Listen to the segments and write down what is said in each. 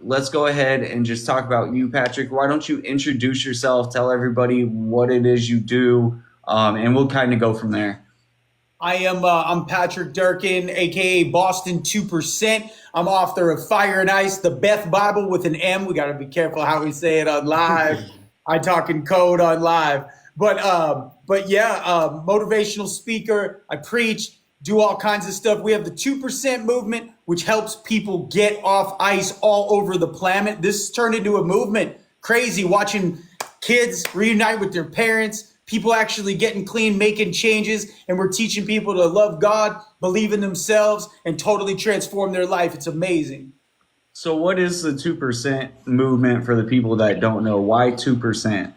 let's go ahead and just talk about you, Patrick. Why don't you introduce yourself, tell everybody what it is you do, and we'll kind of go from there. I'm Patrick Durkin, aka Boston 2%. I'm author of Fire and Ice, the Beth Bible with an M. We got to be careful how we say it on live. I talk in code on live, but yeah, motivational speaker. I preach, do all kinds of stuff. We have the 2% movement, which helps people get off ice all over the planet. This turned into a movement. Crazy watching kids reunite with their parents, people actually getting clean, making changes, and we're teaching people to love God, believe in themselves, and totally transform their life. It's amazing. So, what is the 2% movement for the people that don't know? Why 2%?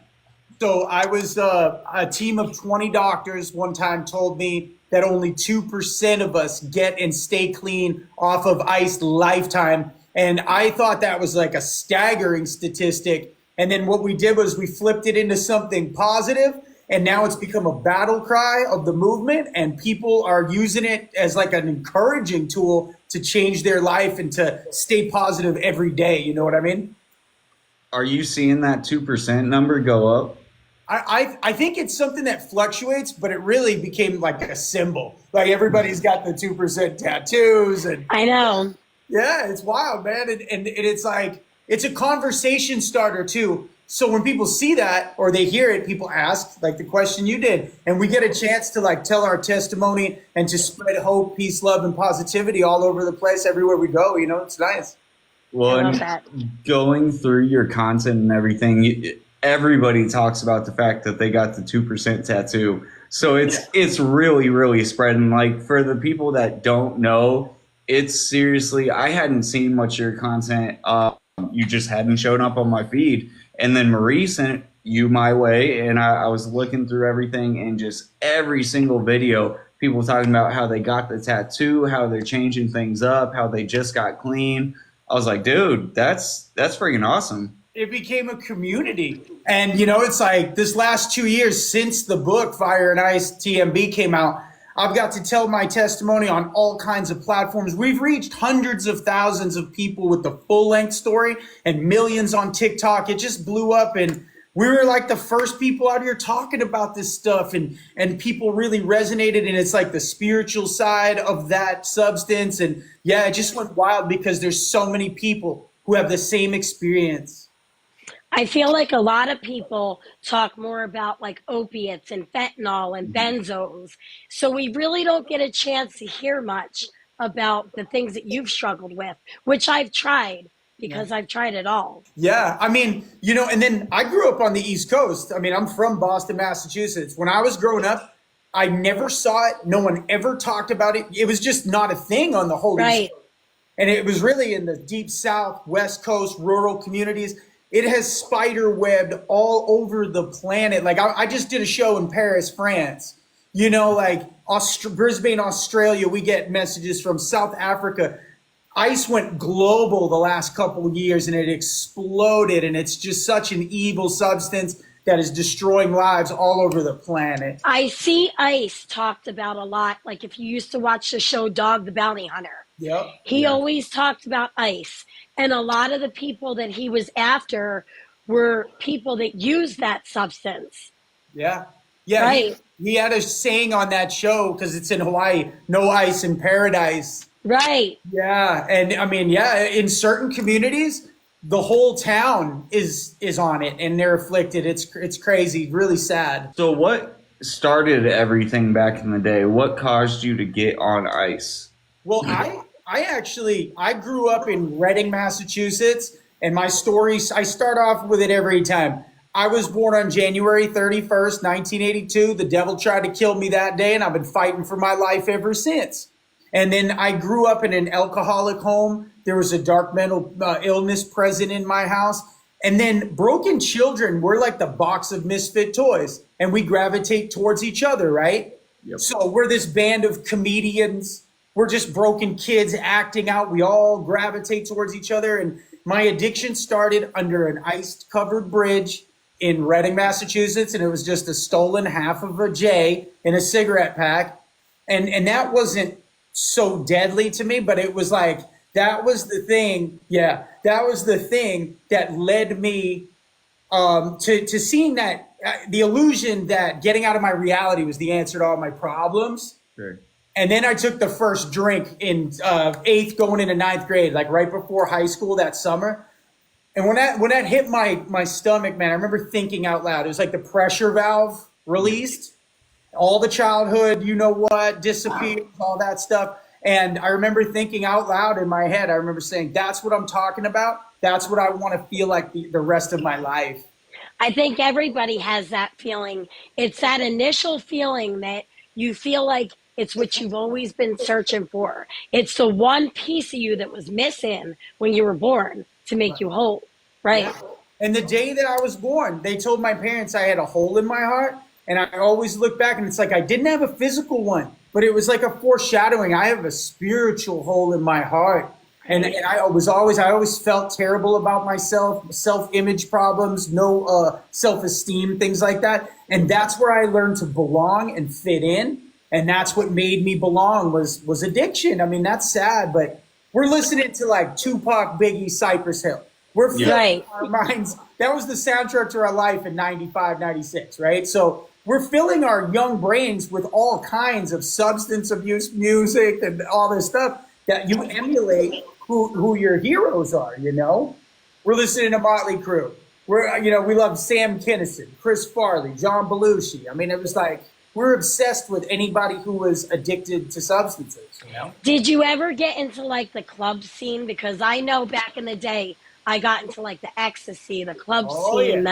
So I was a team of 20 doctors one time told me that only 2% of us get and stay clean off of ice lifetime. And I thought that was like a staggering statistic. And then what we did was we flipped it into something positive, and now it's become a battle cry of the movement, and people are using it as like an encouraging tool to change their life and to stay positive every day. You know what I mean? Are you seeing that 2% number go up? I think it's something that fluctuates, but it really became like a symbol. Like everybody's got the 2% tattoos, and I know. yeah, it's wild, man. And it's like, it's a conversation starter too. So when people see that or they hear it, people ask, like the question you did, and we get a chance to like tell our testimony and to spread hope, peace, love, and positivity all over the place, everywhere we go. You know, it's nice. Well, I love and that. going through your content and everything, everybody talks about the fact that they got the 2% tattoo. So it's really, really spreading. Like for the people that don't know, it's seriously, I hadn't seen much of your content. You just hadn't shown up on my feed. And then Marie sent you my way, and I was looking through everything, and just every single video, people talking about how they got the tattoo, how they're changing things up, how they just got clean. I was like, dude, that's freaking awesome. It became a community. And, you know, it's like this last 2 years since the book Fire and Ice TMB came out, I've got to tell my testimony on all kinds of platforms. We've reached hundreds of thousands of people with the full length story and millions on TikTok. It just blew up, and we were like the first people out here talking about this stuff, and people really resonated. And it's like the spiritual side of that substance. And yeah, it just went wild because there's so many people who have the same experience. I feel like a lot of people talk more about like opiates and fentanyl and benzos. So we really don't get a chance to hear much about the things that you've struggled with, which I've tried because I've tried it all. Yeah, I mean, you know, and then I grew up on the East Coast. I mean, I'm from Boston, Massachusetts. When I was growing up, I never saw it. No one ever talked about it. It was just not a thing on the whole East Right. Coast. And it was really in the deep South, West Coast, rural communities. It has spider webbed all over the planet. Like I just did a show in Paris, France. You know, like Brisbane, Australia. We get messages from South Africa. Ice went global the last couple of years, and it exploded. And it's just such an evil substance that is destroying lives all over the planet. I see Ice talked about a lot. Like if you used to watch the show Dog the Bounty Hunter, Yep. he always talked about ice. And a lot of the people that he was after were people that used that substance. Yeah. Yeah. Right. He had a saying on that show because it's in Hawaii, no ice in paradise. Right. Yeah. And I mean, yeah, in certain communities, the whole town is on it and they're afflicted. It's crazy, really sad. So, what started everything back in the day? What caused you to get on ice? Well, I grew up in Reading, Massachusetts, and my stories, I start off with it every time. I was born on January 31st, 1982. The devil tried to kill me that day, and I've been fighting for my life ever since. And then I grew up in an alcoholic home. There was a dark mental illness present in my house. And then broken children, we're like the box of misfit toys, and we gravitate towards each other, right? Yep. So we're this band of comedians. We're just broken kids acting out. We all gravitate towards each other. And my addiction started under an ice-covered bridge in Reading, Massachusetts, and it was just a stolen half of a J in a cigarette pack. And that wasn't so deadly to me, but it was like That was the thing. Yeah, that was the thing that led me to seeing that the illusion that getting out of my reality was the answer to all my problems. Sure. And then I took the first drink in eighth, going into ninth grade, like right before high school that summer. And when that hit my stomach, man, I remember thinking out loud. It was like the pressure valve released, all the childhood, you know what, disappeared, all that stuff. And I remember thinking out loud in my head. I remember saying, "That's what I'm talking about. That's what I want to feel like the rest of my life." I think everybody has that feeling. It's that initial feeling that you feel like it's what you've always been searching for. It's the one piece of you that was missing when you were born to make you whole, right? Yeah. And the day that I was born, they told my parents I had a hole in my heart. And I always look back and it's like I didn't have a physical one, but it was like a foreshadowing. I have a spiritual hole in my heart. And I always felt terrible about myself, self-image problems, no self-esteem, things like that. And that's where I learned to belong and fit in. And that's what made me belong was addiction. I mean, that's sad, but we're listening to like Tupac, Biggie, Cypress Hill. We're filling our minds. That was the soundtrack to our life in 95, 96, right? So we're filling our young brains with all kinds of substance abuse music and all this stuff that you emulate who your heroes are, you know? We're listening to Motley Crue. We love Sam Kinison, Chris Farley, John Belushi. I mean, it was like, we're obsessed with anybody who was addicted to substances, you know? Did you ever get into like the club scene? Because I know back in the day, I got into like the ecstasy, the club scene,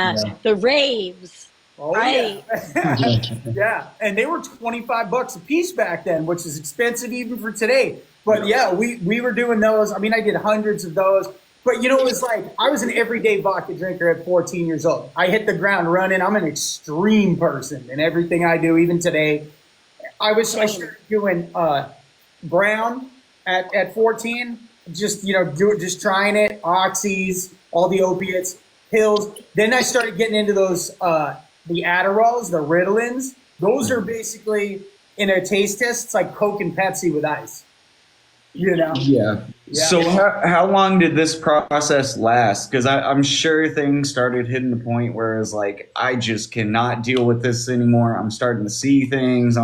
the raves. Oh, right. Yeah. Yeah. And they were $25 a piece back then, which is expensive even for today. But yeah, we were doing those. I mean, I did hundreds of those. But, it was like I was an everyday vodka drinker at 14 years old. I hit the ground running. I'm an extreme person in everything I do, even today. I started doing brown at 14, just trying it, oxys, all the opiates, pills. Then I started getting into those, the Adderalls, the Ritalins. Those are basically, in a taste test, it's like Coke and Pepsi with ice. Yeah. So how long did this process last? Because I'm sure things started hitting the point where it's like, I just cannot deal with this anymore. I'm starting to see things.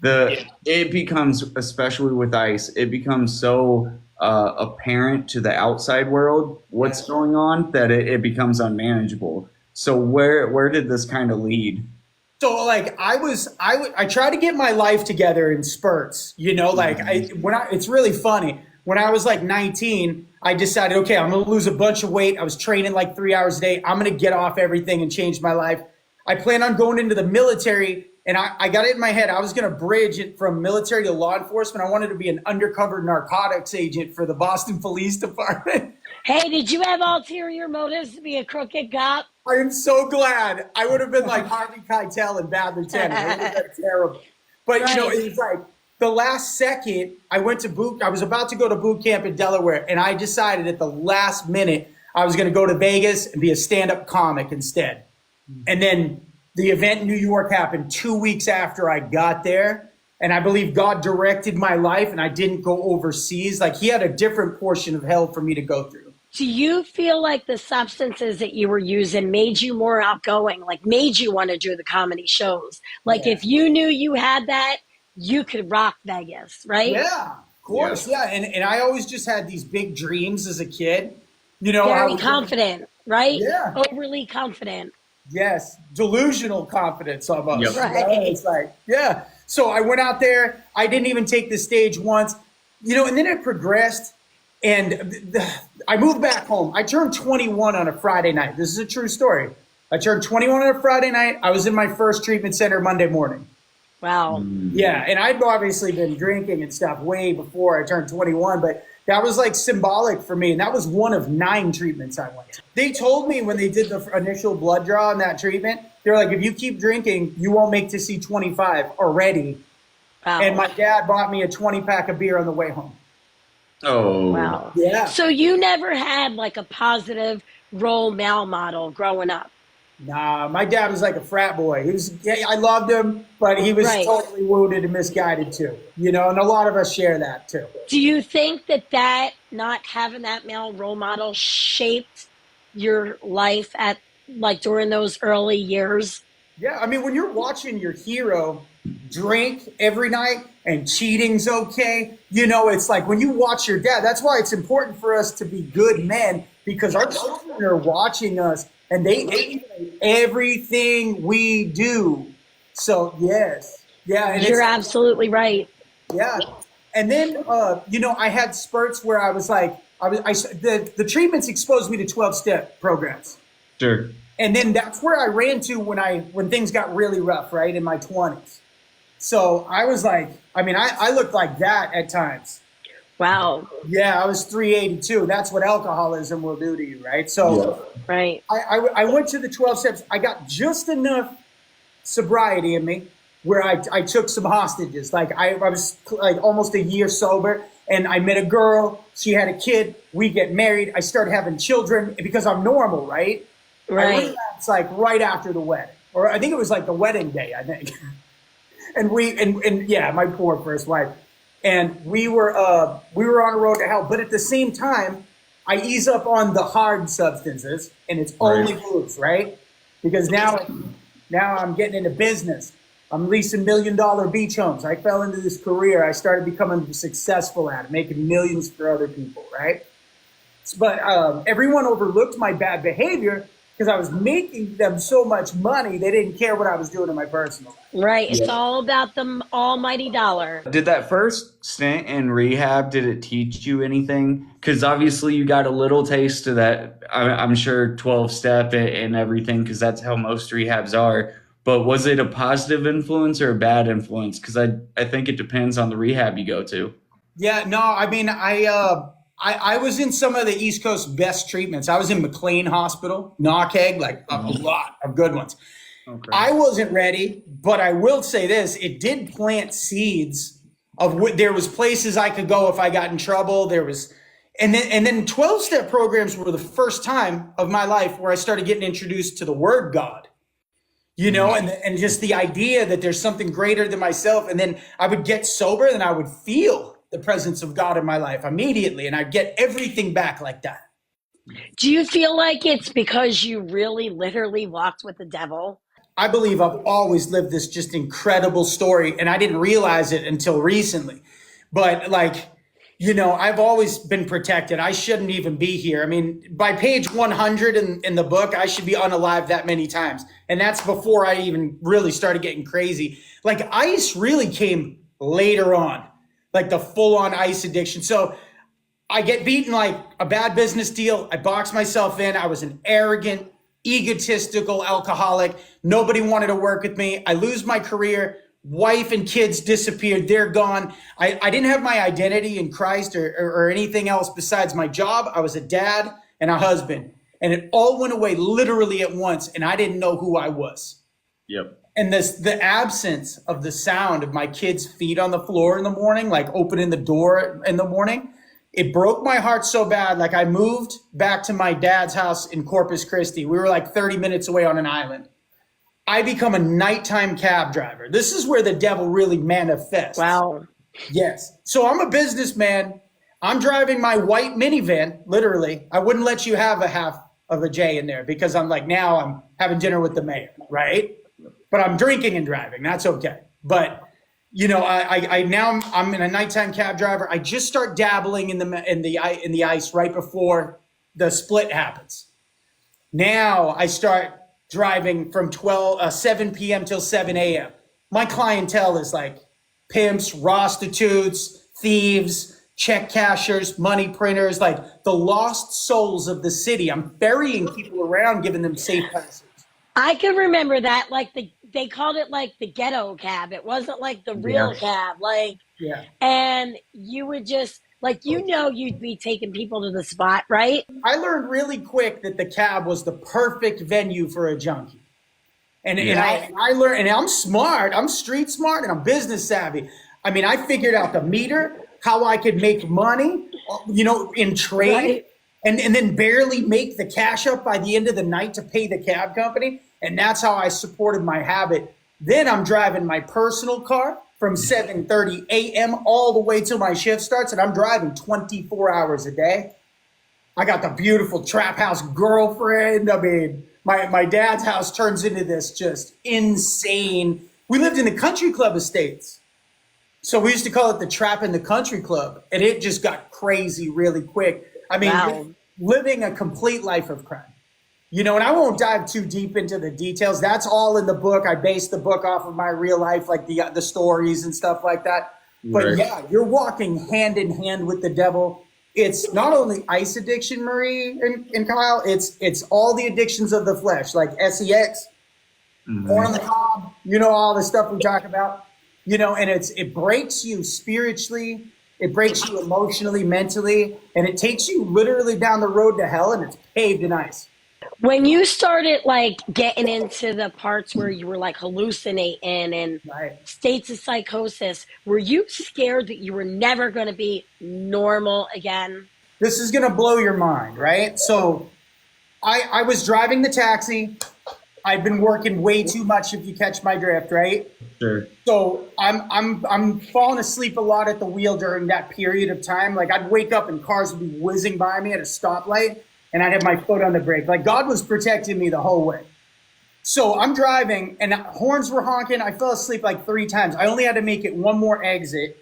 It becomes, especially with ice, it becomes so apparent to the outside world what's going on that it becomes unmanageable. So where did this kind of lead? So like I try to get my life together in spurts, it's really funny. When I was like 19, I decided, okay, I'm going to lose a bunch of weight. I was training like 3 hours a day. I'm going to get off everything and change my life. I plan on going into the military, and I got it in my head. I was going to bridge it from military to law enforcement. I wanted to be an undercover narcotics agent for the Boston Police Department. Hey, did you have ulterior motives to be a crooked cop? I am so glad. I would have been like Harvey Keitel in Bad Lieutenant. It would have been terrible. But, it was like the last second I was about to go to boot camp in Delaware, and I decided at the last minute I was going to go to Vegas and be a stand-up comic instead. And then the event in New York happened 2 weeks after I got there. And I believe God directed my life, and I didn't go overseas. Like, he had a different portion of hell for me to go through. Do you feel like the substances that you were using made you more outgoing, like made you want to do the comedy shows? Like if you knew you had that, you could rock Vegas, right? Yeah, of course. Yeah. And I always just had these big dreams as a kid. Very confident, right? Yeah. Overly confident. Yes. Delusional confidence almost. Yep. Right. It's like, yeah. So I went out there. I didn't even take the stage once, and then it progressed. And I moved back home. I turned 21 on a Friday night. This is a true story. I turned 21 on a Friday night. I was in my first treatment center Monday morning. Wow. Yeah, and I'd obviously been drinking and stuff way before I turned 21, but that was like symbolic for me. And that was one of 9 treatments I went to. They told me when they did the initial blood draw on that treatment, they're like, if you keep drinking, you won't make to see 25 already. Wow. And my dad bought me a 20-pack of beer on the way home. Oh, wow. Yeah. So you never had like a positive role model growing up? Nah, my dad was like a frat boy. I loved him, but he was Right. totally wounded and misguided too. And a lot of us share that too. Do you think that not having that male role model shaped your life at like during those early years? Yeah, I mean, when you're watching your hero drink every night and cheating's okay, it's like when you watch your dad, that's why it's important for us to be good men because our children are watching us and they emulate everything we do. So, yes. Yeah. And You're absolutely right. yeah. And then, I had spurts where I was like, the treatments exposed me to 12-step programs. Sure. And then that's where I ran to when things got really rough, right, in my 20s. So I was like, I looked like that at times. Wow. Yeah, I was 382. That's what alcoholism will do to you, right? So Right. I went to the 12 steps. I got just enough sobriety in me where I took some hostages. Like I was like almost a year sober and I met a girl. She had a kid. We get married. I started having children because I'm normal, right? Right. It's like right after the wedding, or I think it was like the wedding day, I think. and yeah, my poor first wife. And we were on a road to hell. But at the same time, I ease up on the hard substances and it's only booze, right? Because now I'm getting into business. I'm leasing $1 million beach homes. I fell into this career. I started becoming successful at it, making millions for other people, right? But everyone overlooked my bad behavior because I was making them so much money, they didn't care what I was doing in my personal life. Right. It's all about the almighty dollar. Did that first stint in rehab, did it teach you anything? Because obviously you got a little taste of that, I'm sure, 12-step and everything, because that's how most rehabs are. But was it a positive influence or a bad influence? Because I think it depends on the rehab you go to. Yeah, no, I was in some of the East Coast best treatments. I was in McLean Hospital, Knockegg, like a lot of good ones. Okay. I wasn't ready, but I will say this: it did plant seeds of there was places I could go if I got in trouble. And then 12-step programs were the first time of my life where I started getting introduced to the word God. And just the idea that there's something greater than myself. And then I would get sober and I would feel the presence of God in my life immediately. And I'd get everything back like that. Do you feel like it's because you really literally walked with the devil? I believe I've always lived this just incredible story. And I didn't realize it until recently. But I've always been protected. I shouldn't even be here. I mean, by page 100 in the book, I should be unalived that many times. And that's before I even really started getting crazy. Like ice really came later on, like the full on ice addiction. So I get beaten like a bad business deal. I box myself in. I was an arrogant, egotistical alcoholic. Nobody wanted to work with me. I lose my career. Wife and kids disappeared. They're gone. I didn't have my identity in Christ or anything else besides my job. I was a dad and a husband. And it all went away literally at once. And I didn't know who I was. Yep. And the absence of the sound of my kids' feet on the floor in the morning, like opening the door in the morning, it broke my heart so bad. Like I moved back to my dad's house in Corpus Christi. We were like 30 minutes away on an island. I become a nighttime cab driver. This is where the devil really manifests. Wow. Yes. So I'm a businessman. I'm driving my white minivan, literally. I wouldn't let you have a half of a J in there because I'm like, now I'm having dinner with the mayor, right? But I'm drinking and driving. That's okay. But I'm in a nighttime cab driver. I just start dabbling in the ice right before the split happens. Now I start driving from 7 p.m. till 7 a.m. My clientele is like pimps, prostitutes, thieves, check cashers, money printers, like the lost souls of the city. I'm ferrying people around, giving them safe passage. I can remember that, like they called it like the ghetto cab. It wasn't like the real cab, and you would just you'd be taking people to the spot, right? I learned really quick that the cab was the perfect venue for a junkie. And I learned, and I'm smart, I'm street smart, and I'm business savvy. I mean, I figured out the meter, how I could make money, in trade. Right. And then barely make the cash up by the end of the night to pay the cab company. And that's how I supported my habit. Then I'm driving my personal car from 7:30 a.m. all the way till my shift starts, and I'm driving 24 hours a day. I got the beautiful trap house girlfriend. I mean, my dad's house turns into this just insane. We lived in the country club estates. So we used to call it the Trap in the Country Club. And it just got crazy really quick. I mean, Wow. living a complete life of crime. You know, and I won't dive too deep into the details. That's all in the book. I based the book off of my real life, like the stories and stuff like that. But Right. yeah, you're walking hand in hand with the devil. It's not only ice addiction, Marie and Kyle. It's all the addictions of the flesh, like sex, corn on the cob. You know, all the stuff we talk about. You know, and it breaks you spiritually, it breaks you emotionally, mentally, and it takes you literally down the road to hell, and it's paved in ice. When you started like getting into the parts where you were like hallucinating and Right. states of psychosis, were you scared that you were never going to be normal again? This is gonna blow your mind, right? So I was driving the taxi. I've been working way too much, if you catch my drift, right? Sure. So I'm falling asleep a lot at the wheel during that period of time. Like I'd wake up and cars would be whizzing by me at a stoplight, and I'd have my foot on the brake. Like God was protecting me the whole way. So I'm driving, and horns were honking. I fell asleep like 3 times. I only had to make it one more exit.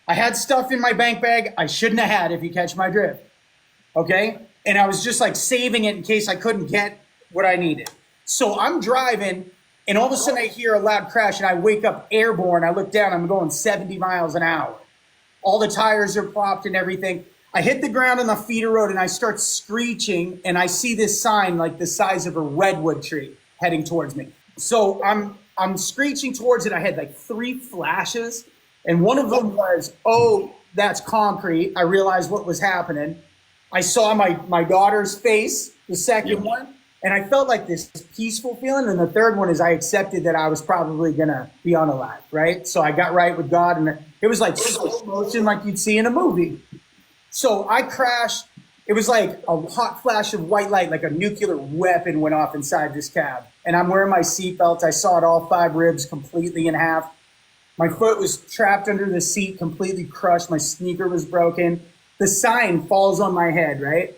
I had stuff in my bank bag I shouldn't have had, if you catch my drift. Okay? And I was just like saving it in case I couldn't get what I needed. So I'm driving, and all of a sudden I hear a loud crash, and I wake up airborne. I look down, I'm going 70 miles an hour. All the tires are popped and everything. I hit the ground on the feeder road, and I start screeching, and I see this sign like the size of a redwood tree heading towards me. So I'm screeching towards it. I had like 3 flashes, and one of them was, oh, that's concrete. I realized what was happening. I saw my daughter's face, the second one, and I felt like this peaceful feeling. And the third one is I accepted that I was probably going to be unalive, right? So I got right with God, and it was like slow motion like you'd see in a movie. So I crashed. It was like a hot flash of white light, like a nuclear weapon went off inside this cab. And I'm wearing my seatbelt. I sawed all 5 ribs completely in half. My foot was trapped under the seat, completely crushed. My sneaker was broken. The sign falls on my head, right?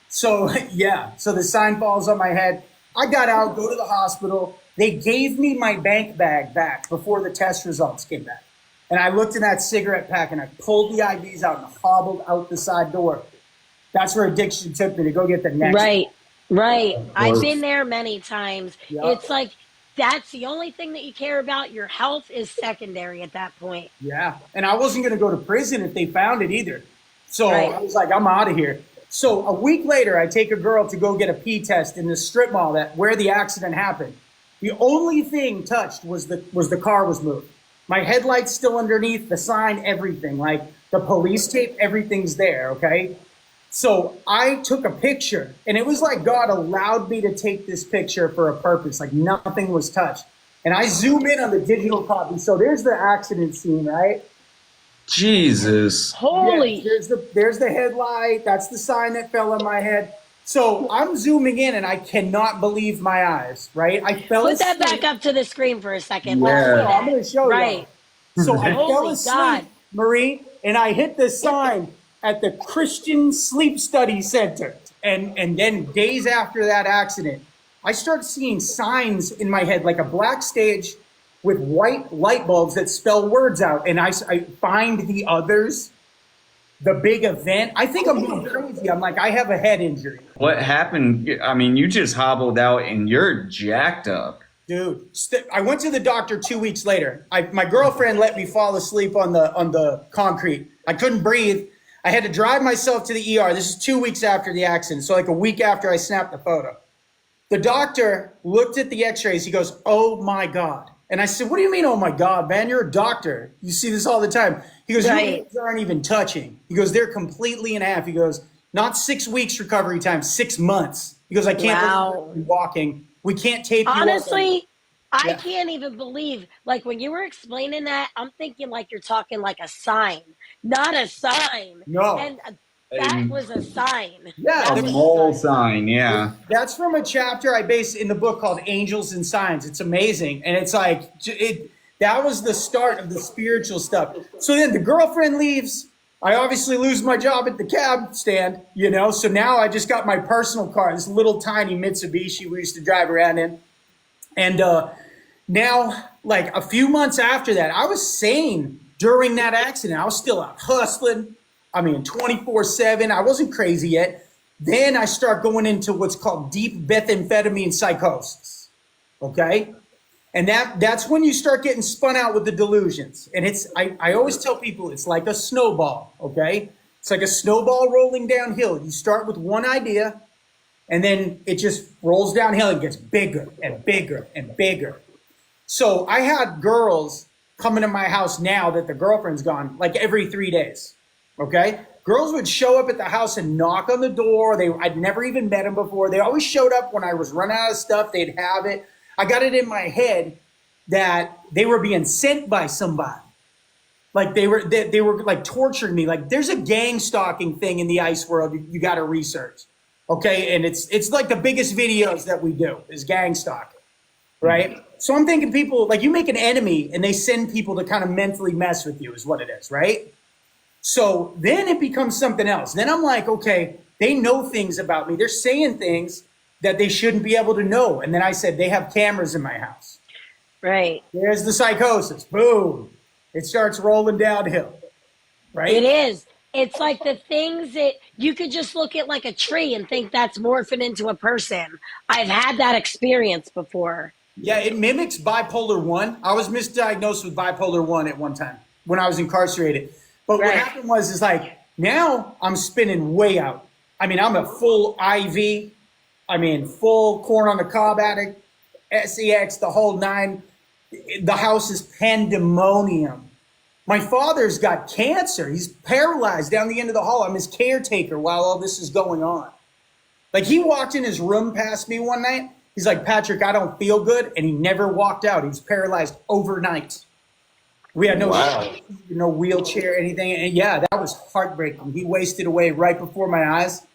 So, yeah. So the sign falls on my head. I got out, go to the hospital. They gave me my bank bag back before the test results came back. And I looked in that cigarette pack, and I pulled the IVs out and hobbled out the side door. That's where addiction took me, to go get the next. Right, right. I've been there many times. Yep. It's like that's the only thing that you care about. Your health is secondary at that point. Yeah. And I wasn't going to go to prison if they found it either. So Right. I was like, I'm out of here. So a week later, I take a girl to go get a pee test in the strip mall where the accident happened. The only thing touched was the car was moved. My headlight's still underneath, the sign, everything. Like the police tape, everything's there, okay? So I took a picture, and it was like God allowed me to take this picture for a purpose. Like nothing was touched. And I zoom in on the digital copy. So there's the accident scene, right? Holy. Jesus. Yeah, there's the headlight. That's the sign that fell on my head. So I'm zooming in, and I cannot believe my eyes, right? I fell Put that asleep. back up to the screen for a second. Yeah. Let's see I'm that. going to show you. Right. So I fell Holy asleep, God. Marie, and I hit the sign at the Christian Sleep Study Center. And then days after that accident, I started seeing signs in my head, like a black stage with white light bulbs that spell words out. And I find the others, the big event. I think I'm going crazy. I'm like, I have a head injury. What happened? I mean, you just hobbled out and you're jacked up. Dude, I went to the doctor 2 weeks later. My girlfriend let me fall asleep on the concrete. I couldn't breathe. I had to drive myself to the ER. This is 2 weeks after the accident, so like a week after I snapped the photo. The doctor looked at the x-rays. He goes, "Oh my God." And I said, "What do you mean, oh my God, man? You're a doctor. You see this all the time." He goes, "Your Right. legs aren't even touching." He goes, "They're completely in half." He goes, "Not 6 weeks recovery time, 6 months." He goes, "I can't Wow. believe you're walking. We can't tape you up." Honestly, I Yeah. can't even believe, like when you were explaining that, I'm thinking like you're talking like a sign, not a sign. No. And That And was a sign. Yeah, That a was a mole sign. sign, yeah. that's from a chapter I based in the book called Angels and Signs. It's amazing. And it's like, that was the start of the spiritual stuff. So then the girlfriend leaves. I obviously lose my job at the cab stand, you know? So now I just got my personal car, this little tiny Mitsubishi we used to drive around in. And now, like a few months after that, I was sane during that accident. I was still out hustling. I mean, 24/7. I wasn't crazy yet. Then I start going into what's called deep methamphetamine psychosis. Okay? And that's when you start getting spun out with the delusions. And I always tell people it's like a snowball, okay? It's like a snowball rolling downhill. You start with one idea, and then it just rolls downhill and gets bigger and bigger and bigger. So I had girls coming to my house now that the girlfriend's gone, like every 3 days, okay? Girls would show up at the house and knock on the door. I'd never even met them before. They always showed up when I was running out of stuff. They'd have it. I got it in my head that they were being sent by somebody. Like they were like torturing me. Like there's a gang stalking thing in the ice world you got to research, okay? And it's like the biggest videos that we do is gang stalking, right? So I'm thinking people, like you make an enemy and they send people to kind of mentally mess with you is what it is, right? So then it becomes something else. Then I'm like, okay, they know things about me. They're saying things that they shouldn't be able to know. And then I said, they have cameras in my house. Right. There's the psychosis. Boom. It starts rolling downhill. Right? It is. It's like the things that you could just look at like a tree and think that's morphing into a person. I've had that experience before. Yeah, it mimics bipolar 1. I was misdiagnosed with bipolar 1 at one time when I was incarcerated. But what happened was, is like, now I'm spinning way out. I mean, I'm a full IV. I mean, full corn on the cob addict, SEX, the whole nine. The house is pandemonium. My father's got cancer. He's paralyzed down the end of the hall. I'm his caretaker while all this is going on. Like he walked in his room past me one night. He's like, Patrick, I don't feel good. And he never walked out. He was paralyzed overnight. We had no wheelchair, anything. And yeah, that was heartbreaking. He wasted away right before my eyes.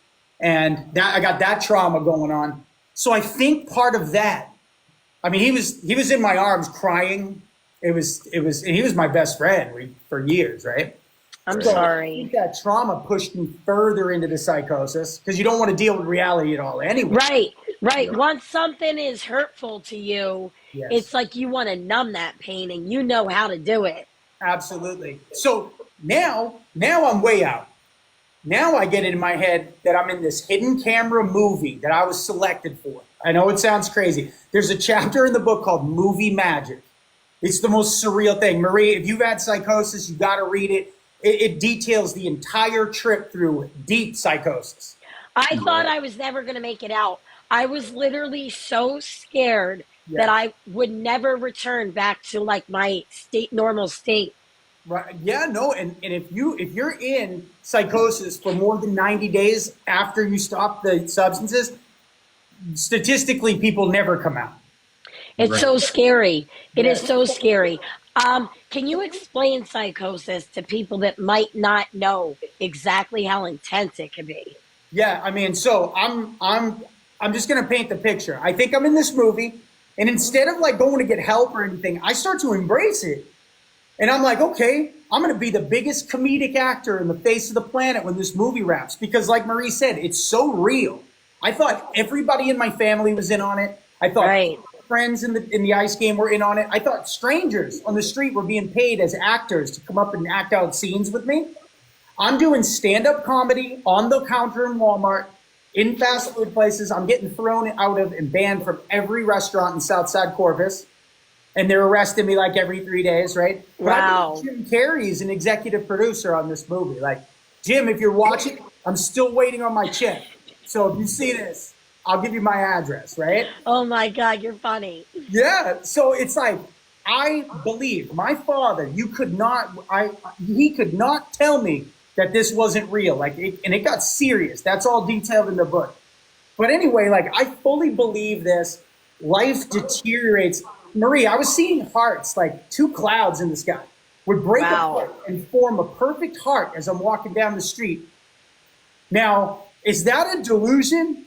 And I got that trauma going on. So I think part of that, I mean, he was in my arms crying. He was my best friend for years, right? I'm sorry. I think that trauma pushed me further into the psychosis because you don't want to deal with reality at all anyway. Right. Once something is hurtful to you, Yes. It's like you want to numb that pain and you know how to do it. Absolutely. So now I'm way out. Now I get it in my head that I'm in this hidden camera movie that I was selected for. I know it sounds crazy. There's a chapter in the book called Movie Magic. It's the most surreal thing. Marie, if you've had psychosis, you got to read it. It details the entire trip through deep psychosis. I thought I was never going to make it out. I was literally so scared that I would never return back to like my normal state. Right. Yeah, no, and if you're in psychosis for more than 90 days after you stop the substances, statistically people never come out. It's so scary. It is so scary. Can you explain psychosis to people that might not know exactly how intense it can be? Yeah, I mean, so I'm just gonna paint the picture. I think I'm in this movie, and instead of like going to get help or anything, I start to embrace it. And I'm like, okay, I'm going to be the biggest comedic actor in the face of the planet when this movie wraps. Because like Marie said, it's so real. I thought everybody in my family was in on it. I thought friends in the ice game were in on it. I thought strangers on the street were being paid as actors to come up and act out scenes with me. I'm doing stand-up comedy on the counter in Walmart, in fast food places. I'm getting thrown out of and banned from every restaurant in Southside Corpus. And they're arresting me like every 3 days, right? Wow. But Jim Carrey's an executive producer on this movie. Like, Jim, if you're watching, I'm still waiting on my check. So if you see this, I'll give you my address, right? Oh my God, you're funny. Yeah. So it's like, I believe my father, he could not tell me that this wasn't real. Like, and it got serious. That's all detailed in the book. But anyway, like, I fully believe this. Life deteriorates. Marie, I was seeing hearts, like two clouds in the sky, would break apart and form a perfect heart as I'm walking down the street. Now, is that a delusion?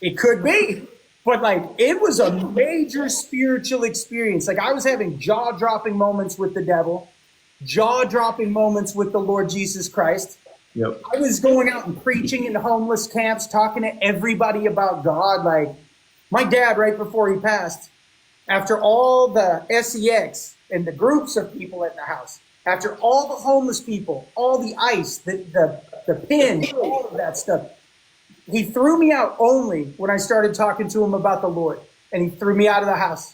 It could be. But like, it was a major spiritual experience. Like, I was having jaw-dropping moments with the devil, jaw-dropping moments with the Lord Jesus Christ. Yep. I was going out and preaching in homeless camps, talking to everybody about God. Like, my dad, right before he passed, after all the SEX and the groups of people at the house, after all the homeless people, all the ice, the pin, all of that stuff, he threw me out only when I started talking to him about the Lord. And he threw me out of the house.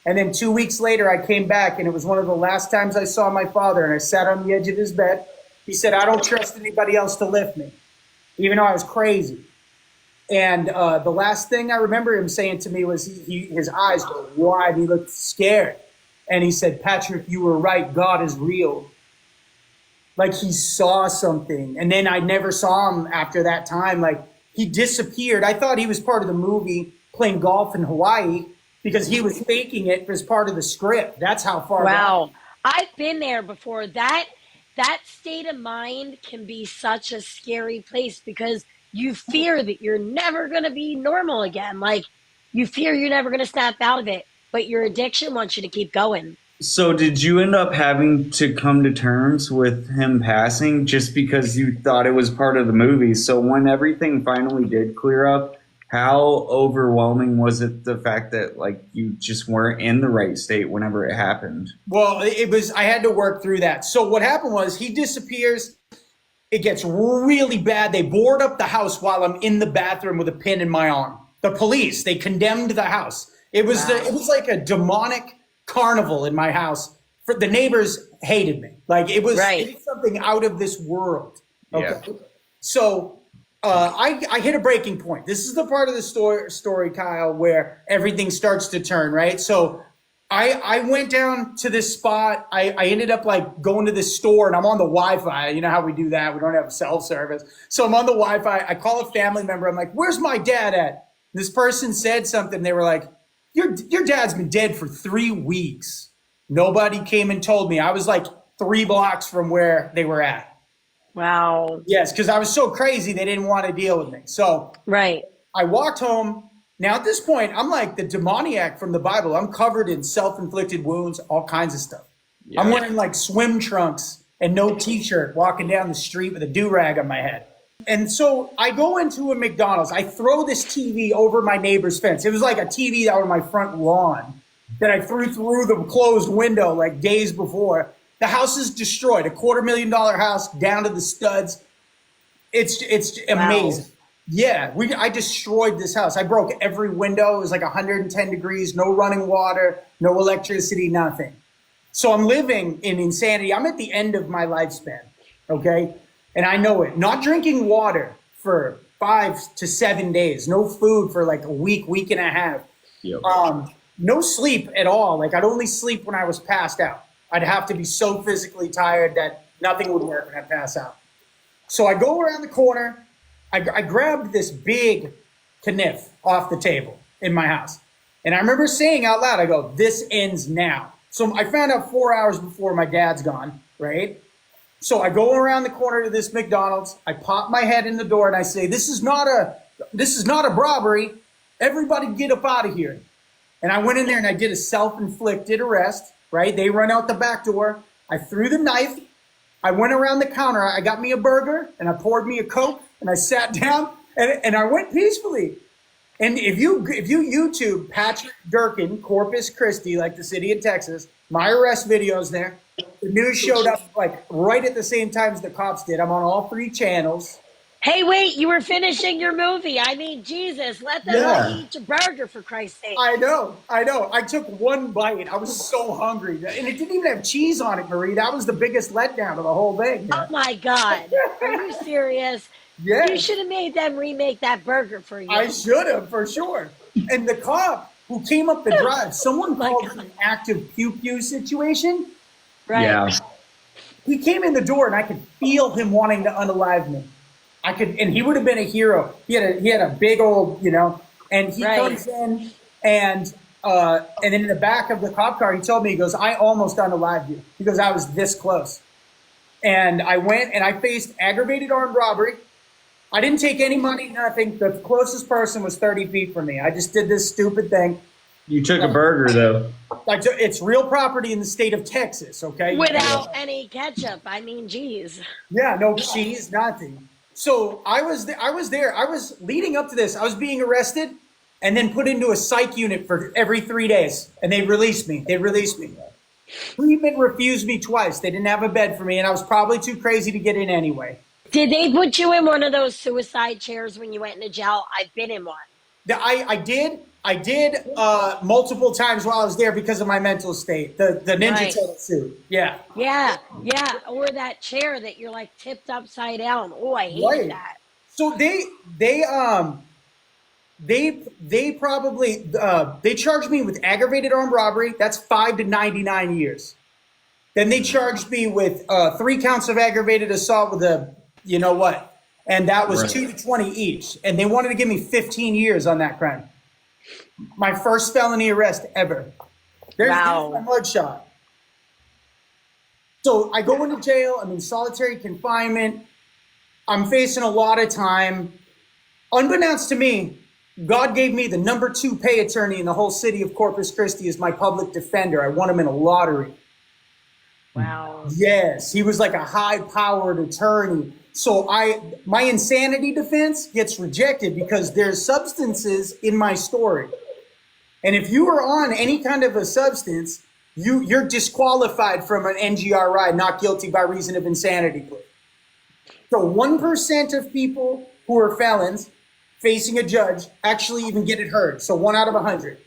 And then 2 weeks later, I came back, and it was one of the last times I saw my father, and I sat on the edge of his bed. He said, I don't trust anybody else to lift me, even though I was crazy. And the last thing I remember him saying to me was his eyes were wide. He looked scared. And he said, Patrick, you were right. God is real. Like, he saw something. And then I never saw him after that time. Like, he disappeared. I thought he was part of the movie playing golf in Hawaii because he was faking it as part of the script. That's how far. Wow. I've been there before. That state of mind can be such a scary place because you fear that you're never going to be normal again. Like, you fear you're never going to snap out of it, but your addiction wants you to keep going. So did you end up having to come to terms with him passing just because you thought it was part of the movie? So when everything finally did clear up, how overwhelming was it, the fact that like you just weren't in the right state whenever it happened? Well, I had to work through that. So what happened was he disappears. It gets really bad. They board up the house while I'm in the bathroom with a pin in my arm. The police, they condemned the house. It was it was like a demonic carnival in my house. The neighbors hated me. Like, it was something out of this world. Okay. Yeah. So I hit a breaking point. This is the part of the story, Kyle, where everything starts to turn, right? So I went down to this spot. I ended up like going to this store, and I'm on the Wi-Fi. You know how we do that? We don't have cell service. So I'm on the Wi-Fi. I call a family member. I'm like, where's my dad at? This person said something. They were like, your dad's been dead for 3 weeks. Nobody came and told me. I was like 3 blocks from where they were at. Wow. Yes, because I was so crazy they didn't want to deal with me. So I walked home. Now at this point, I'm like the demoniac from the Bible. I'm covered in self-inflicted wounds, all kinds of stuff. Yeah. I'm wearing like swim trunks and no t-shirt, walking down the street with a do-rag on my head. And so I go into a McDonald's. I throw this TV over my neighbor's fence. It was like a TV out on my front lawn that I threw through the closed window like days before. The house is destroyed. $250,000 house down to the studs. It's amazing. Wow. Yeah, I destroyed this house. I broke every window. It was like 110 degrees, no running water, no electricity, nothing. So I'm living in insanity. I'm at the end of my lifespan, okay? And I know it. Not drinking water for 5 to 7 days. No food for like a week and a half. Yep. No sleep at all. Like, I'd only sleep when I was passed out. I'd have to be so physically tired that nothing would work when I pass out. So I go around the corner. I grabbed this big kniff off the table in my house. And I remember saying out loud, I go, this ends now. So I found out 4 hours before my dad's gone, right? So I go around the corner to this McDonald's. I pop my head in the door and I say, this is not a robbery. Everybody get up out of here. And I went in there and I did a self-inflicted arrest, right? They run out the back door. I threw the knife. I went around the counter. I got me a burger and I poured me a Coke and I sat down and I went peacefully. And if you YouTube Patrick Durkin, Corpus Christi, like the city of Texas, my arrest video's there. The news showed up like right at the same time as the cops did. I'm on all 3 channels. Hey, wait, you were finishing your movie. I mean, Jesus, let them eat your burger, for Christ's sake. I know. I took 1 bite. I was so hungry. And it didn't even have cheese on it, Marie. That was the biggest letdown of the whole thing. Oh, my God. Are you serious? Yeah. You should have made them remake that burger for you. I should have, for sure. And the cop who came up the drive, someone called it an active pew-pew situation. Right. Yeah. He came in the door and I could feel him wanting to unalive me. And he would have been a hero. He had a big old, and he comes in and then in the back of the cop car, he told me, he goes, I almost unalived you. He goes, I was this close. And I went and I faced aggravated armed robbery, I didn't take any money, nothing. The closest person was 30 feet from me. I just did this stupid thing. You took a burger though. It's real property in the state of Texas, okay? Without any ketchup. I mean, geez. Yeah, no cheese, nothing. So I was there. I was leading up to this. I was being arrested and then put into a psych unit for every 3 days. And they released me. Treatment refused me twice. They didn't have a bed for me, and I was probably too crazy to get in anyway. Did they put you in one of those suicide chairs when you went into jail? I've been in one. I did multiple times while I was there because of my mental state. The Ninja Right. Turtle suit. Yeah. Yeah, yeah. Or that chair that you're like tipped upside down. Oh, I hated Right. that. So they probably they charged me with aggravated armed robbery. That's 5 to 99 years. Then they charged me with 3 counts of aggravated assault with a you know what, and that was 2 to 20 each. And they wanted to give me 15 years on that crime. My first felony arrest ever. There's my mugshot. So I go into jail. I'm in solitary confinement. I'm facing a lot of time. Unbeknownst to me, God gave me the #2 pay attorney in the whole city of Corpus Christi as my public defender. I won him in a lottery. Wow. Yes, he was like a high-powered attorney. So my insanity defense gets rejected because there's substances in my story. And if you are on any kind of a substance, you're disqualified from an NGRI, not guilty by reason of insanity plea. So 1% of people who are felons facing a judge actually even get it heard. So 1 out of 100.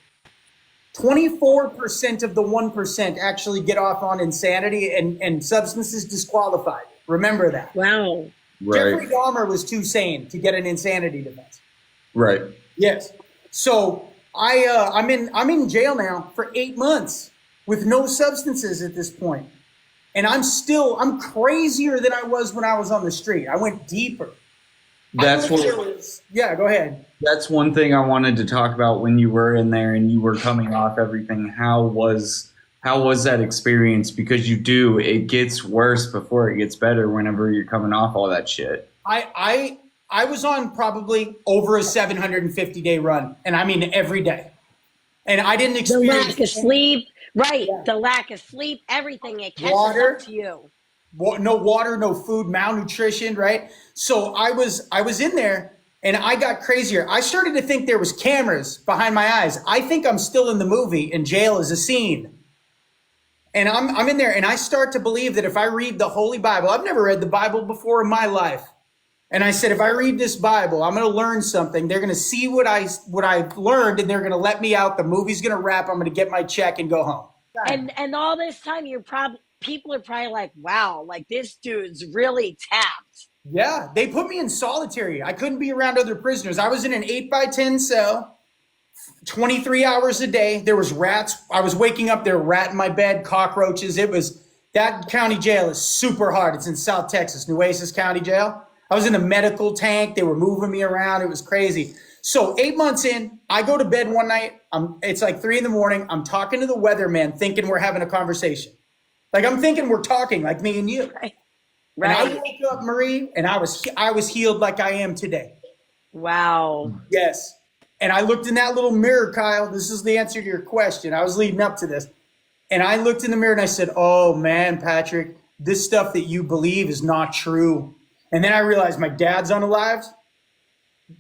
24% of the 1% actually get off on insanity and substances disqualified. Remember that. Wow. Right. Jeffrey Dahmer was too sane to get an insanity defense. Right. Yes. So I'm in jail now for 8 months with no substances at this point. And I'm crazier than I was when I was on the street. I went deeper. That's what. Yeah, go ahead. That's one thing I wanted to talk about when you were in there and you were coming off everything. How was that experience? Because it gets worse before it gets better whenever you're coming off all that shit. I was on probably over a 750-day run, and I mean every day. And I didn't The experience lack of sleep. Right. Yeah. The lack of sleep, everything. It catches Water. up to you. no water, no food, malnutrition, right? So I was in there and I got crazier. I started to think there was cameras behind my eyes. I think I'm still in the movie and jail is a scene. And I'm in there and I start to believe that if I read the Holy Bible, I've never read the Bible before in my life. And I said, if I read this Bible, I'm going to learn something. They're going to see what I've learned and they're going to let me out. The movie's going to wrap. I'm going to get my check and go home. And all this time, people are probably like, wow, like this dude's really tapped. Yeah, they put me in solitary. I couldn't be around other prisoners. I was in an 8x10 cell, 23 hours a day. There was rats. I was waking up, there were rat in my bed, cockroaches. That county jail is super hard. It's in South Texas, Nueces County Jail. I was in a medical tank. They were moving me around. It was crazy. So 8 months in, I go to bed one night. It's like 3 a.m. I'm talking to the weatherman, thinking we're having a conversation. Like I'm thinking we're talking, like me and you. Right. And I woke up, Marie, and I was healed like I am today. Wow. Yes. And I looked in that little mirror, Kyle. This is the answer to your question. I was leading up to this. And I looked in the mirror and I said, oh man, Patrick, this stuff that you believe is not true. And then I realized my dad's unalived.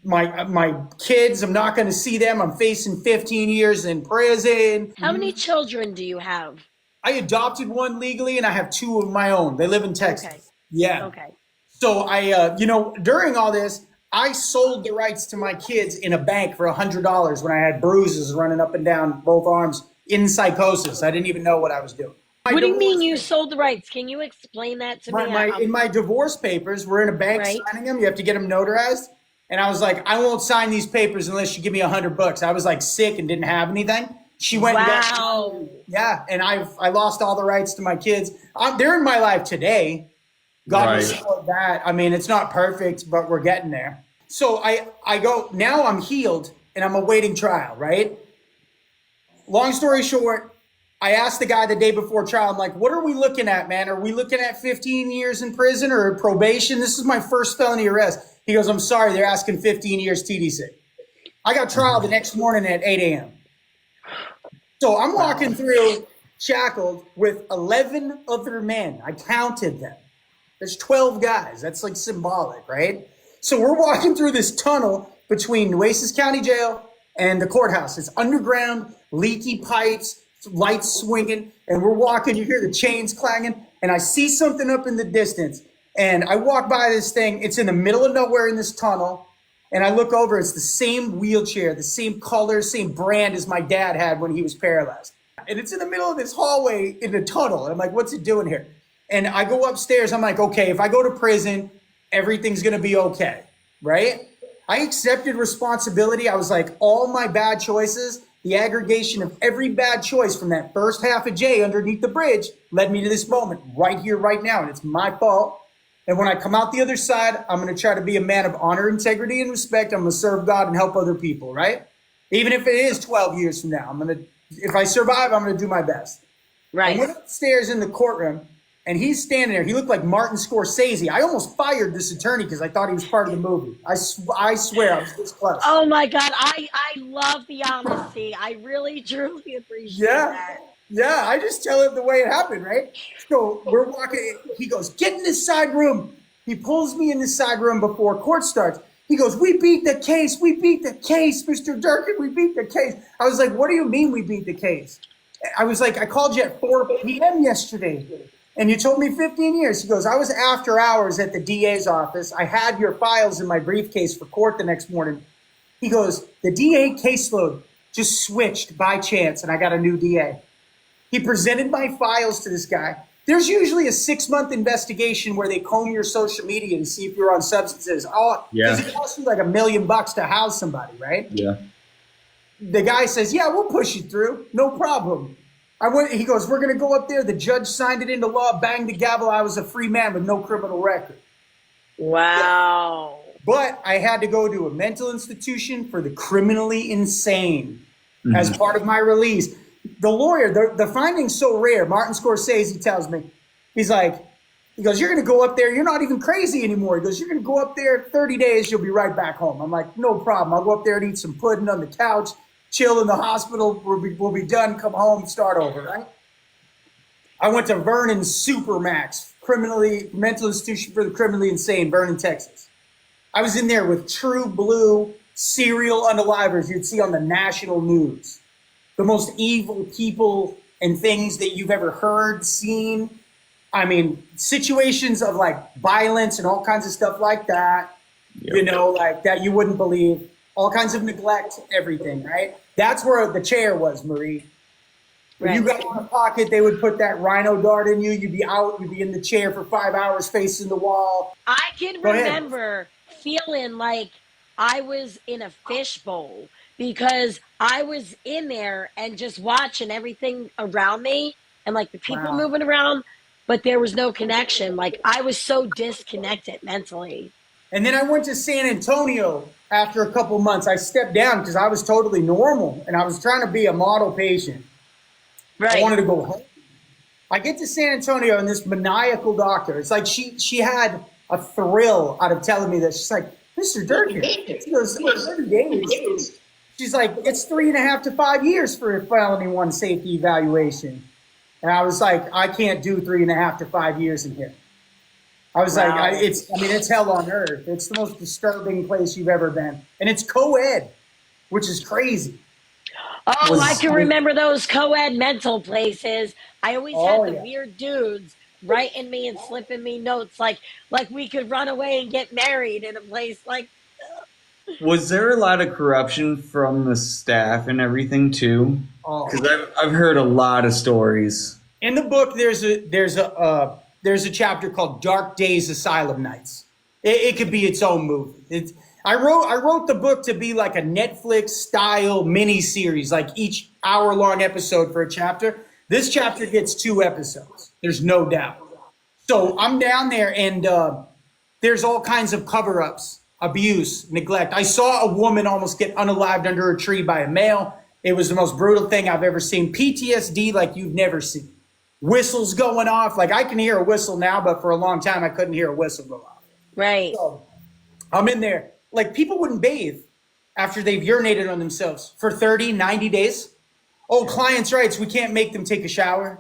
My kids, I'm not going to see them. I'm facing 15 years in prison. How many children do you have? I adopted one legally and I have 2 of my own. They live in Texas. Okay. Yeah. Okay. So I, during all this, I sold the rights to my kids in a bank for $100 when I had bruises running up and down both arms in psychosis. I didn't even know what I was doing. What do you mean you sold the rights? Can you explain that to me? In my divorce papers, we're in a bank signing them. You have to get them notarized. And I was like, I won't sign these papers unless you give me $100. I was like sick and didn't have anything. She went. Wow. Yeah, and I lost all the rights to my kids. They're in my life today. God will support that. I mean, it's not perfect, but we're getting there. So I go, now I'm healed and I'm awaiting trial, right? Long story short, I asked the guy the day before trial, I'm like, what are we looking at, man? Are we looking at 15 years in prison or probation? This is my first felony arrest. He goes, I'm sorry, they're asking 15 years TDC. I got trial the next morning at 8 a.m. So I'm walking through shackled with 11 other men. I counted them. There's 12 guys. That's like symbolic, right? So we're walking through this tunnel between Nueces County Jail and the courthouse. It's underground, leaky pipes, lights swinging, and we're walking. You hear the chains clanging, and I see something up in the distance. And I walk by this thing. It's in the middle of nowhere in this tunnel. And I look over. It's the same wheelchair, the same color, same brand as my dad had when he was paralyzed. And it's in the middle of this hallway in the tunnel. And I'm like, what's it doing here? And I go upstairs. I'm like, okay, if I go to prison, everything's going to be okay, right? I accepted responsibility. I was like, all my bad choices, the aggregation of every bad choice from that first half of J underneath the bridge led me to this moment right here, right now. And it's my fault. And when I come out the other side, I'm going to try to be a man of honor, integrity, and respect. I'm going to serve God and help other people, right? Even if it is 12 years from now, if I survive, I'm going to do my best. Right. I went upstairs in the courtroom, and he's standing there. He looked like Martin Scorsese. I almost fired this attorney because I thought he was part of the movie. I swear I was this close. Oh my God. I love the honesty. I really, truly appreciate that. Yeah, I just tell him the way it happened, right? So we're walking. He goes, get in this side room. He pulls me in this side room before court starts. He goes, we beat the case. We beat the case, Mr. Durkin. We beat the case. I was like, what do you mean we beat the case? I was like, I called you at 4 p.m. yesterday, and you told me 15 years. He goes, I was after hours at the DA's office. I had your files in my briefcase for court the next morning. He goes, the DA caseload just switched by chance, and I got a new DA. He presented my files to this guy. There's usually a 6-month investigation where they comb your social media and see if you're on substances. Oh, because it costs you like $1 million to house somebody, right? Yeah. The guy says, yeah, we'll push you through. No problem. He goes, we're going to go up there. The judge signed it into law, banged the gavel. I was a free man with no criminal record. Wow. But I had to go to a mental institution for the criminally insane as part of my release. The lawyer, the finding's so rare. Martin Scorsese tells me, he goes, you're going to go up there. You're not even crazy anymore. He goes, you're going to go up there 30 days. You'll be right back home. I'm like, no problem. I'll go up there and eat some pudding on the couch, chill in the hospital. We'll be done. Come home, start over, right? I went to Vernon Supermax, mental institution for the criminally insane, Vernon, Texas. I was in there with true blue serial unalivers you'd see on the national news. The most evil people and things that you've ever heard, seen. I mean, situations of like violence and all kinds of stuff like that, like that you wouldn't believe. All kinds of neglect, everything, right? That's where the chair was, Marie. When you got in a pocket, they would put that rhino dart in you. You'd be out, you'd be in the chair for 5 hours facing the wall. I can remember feeling like I was in a fishbowl, because I was in there and just watching everything around me and like the people moving around, but there was no connection. Like I was so disconnected mentally. And then I went to San Antonio after a couple months. I stepped down because I was totally normal and I was trying to be a model patient. Right. I wanted to go home. I get to San Antonio and this maniacal doctor, it's like she had a thrill out of telling me that. She's like, Mr. Durkin, she goes, 30 days. She's like, it's 3.5 to 5 years for a felony 1 safety evaluation. And I was like, I can't do 3.5 to 5 years in here. I was like, it's hell on earth. It's the most disturbing place you've ever been. And it's co-ed, which is crazy. Oh, I can remember those co-ed mental places. I always had the weird dudes writing me and slipping me notes like we could run away and get married in a place like. Was there a lot of corruption from the staff and everything too? Because I've heard a lot of stories. In the book, there's a chapter called "Dark Days Asylum Nights." It could be its own movie. I wrote the book to be like a Netflix style mini series, like each hour-long episode for a chapter. This chapter gets 2 episodes. There's no doubt. So I'm down there, and there's all kinds of cover-ups. Abuse, neglect. I saw a woman almost get unalived under a tree by a male. It was the most brutal thing I've ever seen. PTSD like you've never seen. Whistles going off. Like I can hear a whistle now, but for a long time I couldn't hear a whistle go off. Right. So I'm in there. Like, people wouldn't bathe after they've urinated on themselves for 30, 90 days. Oh, clients' rights, we can't make them take a shower.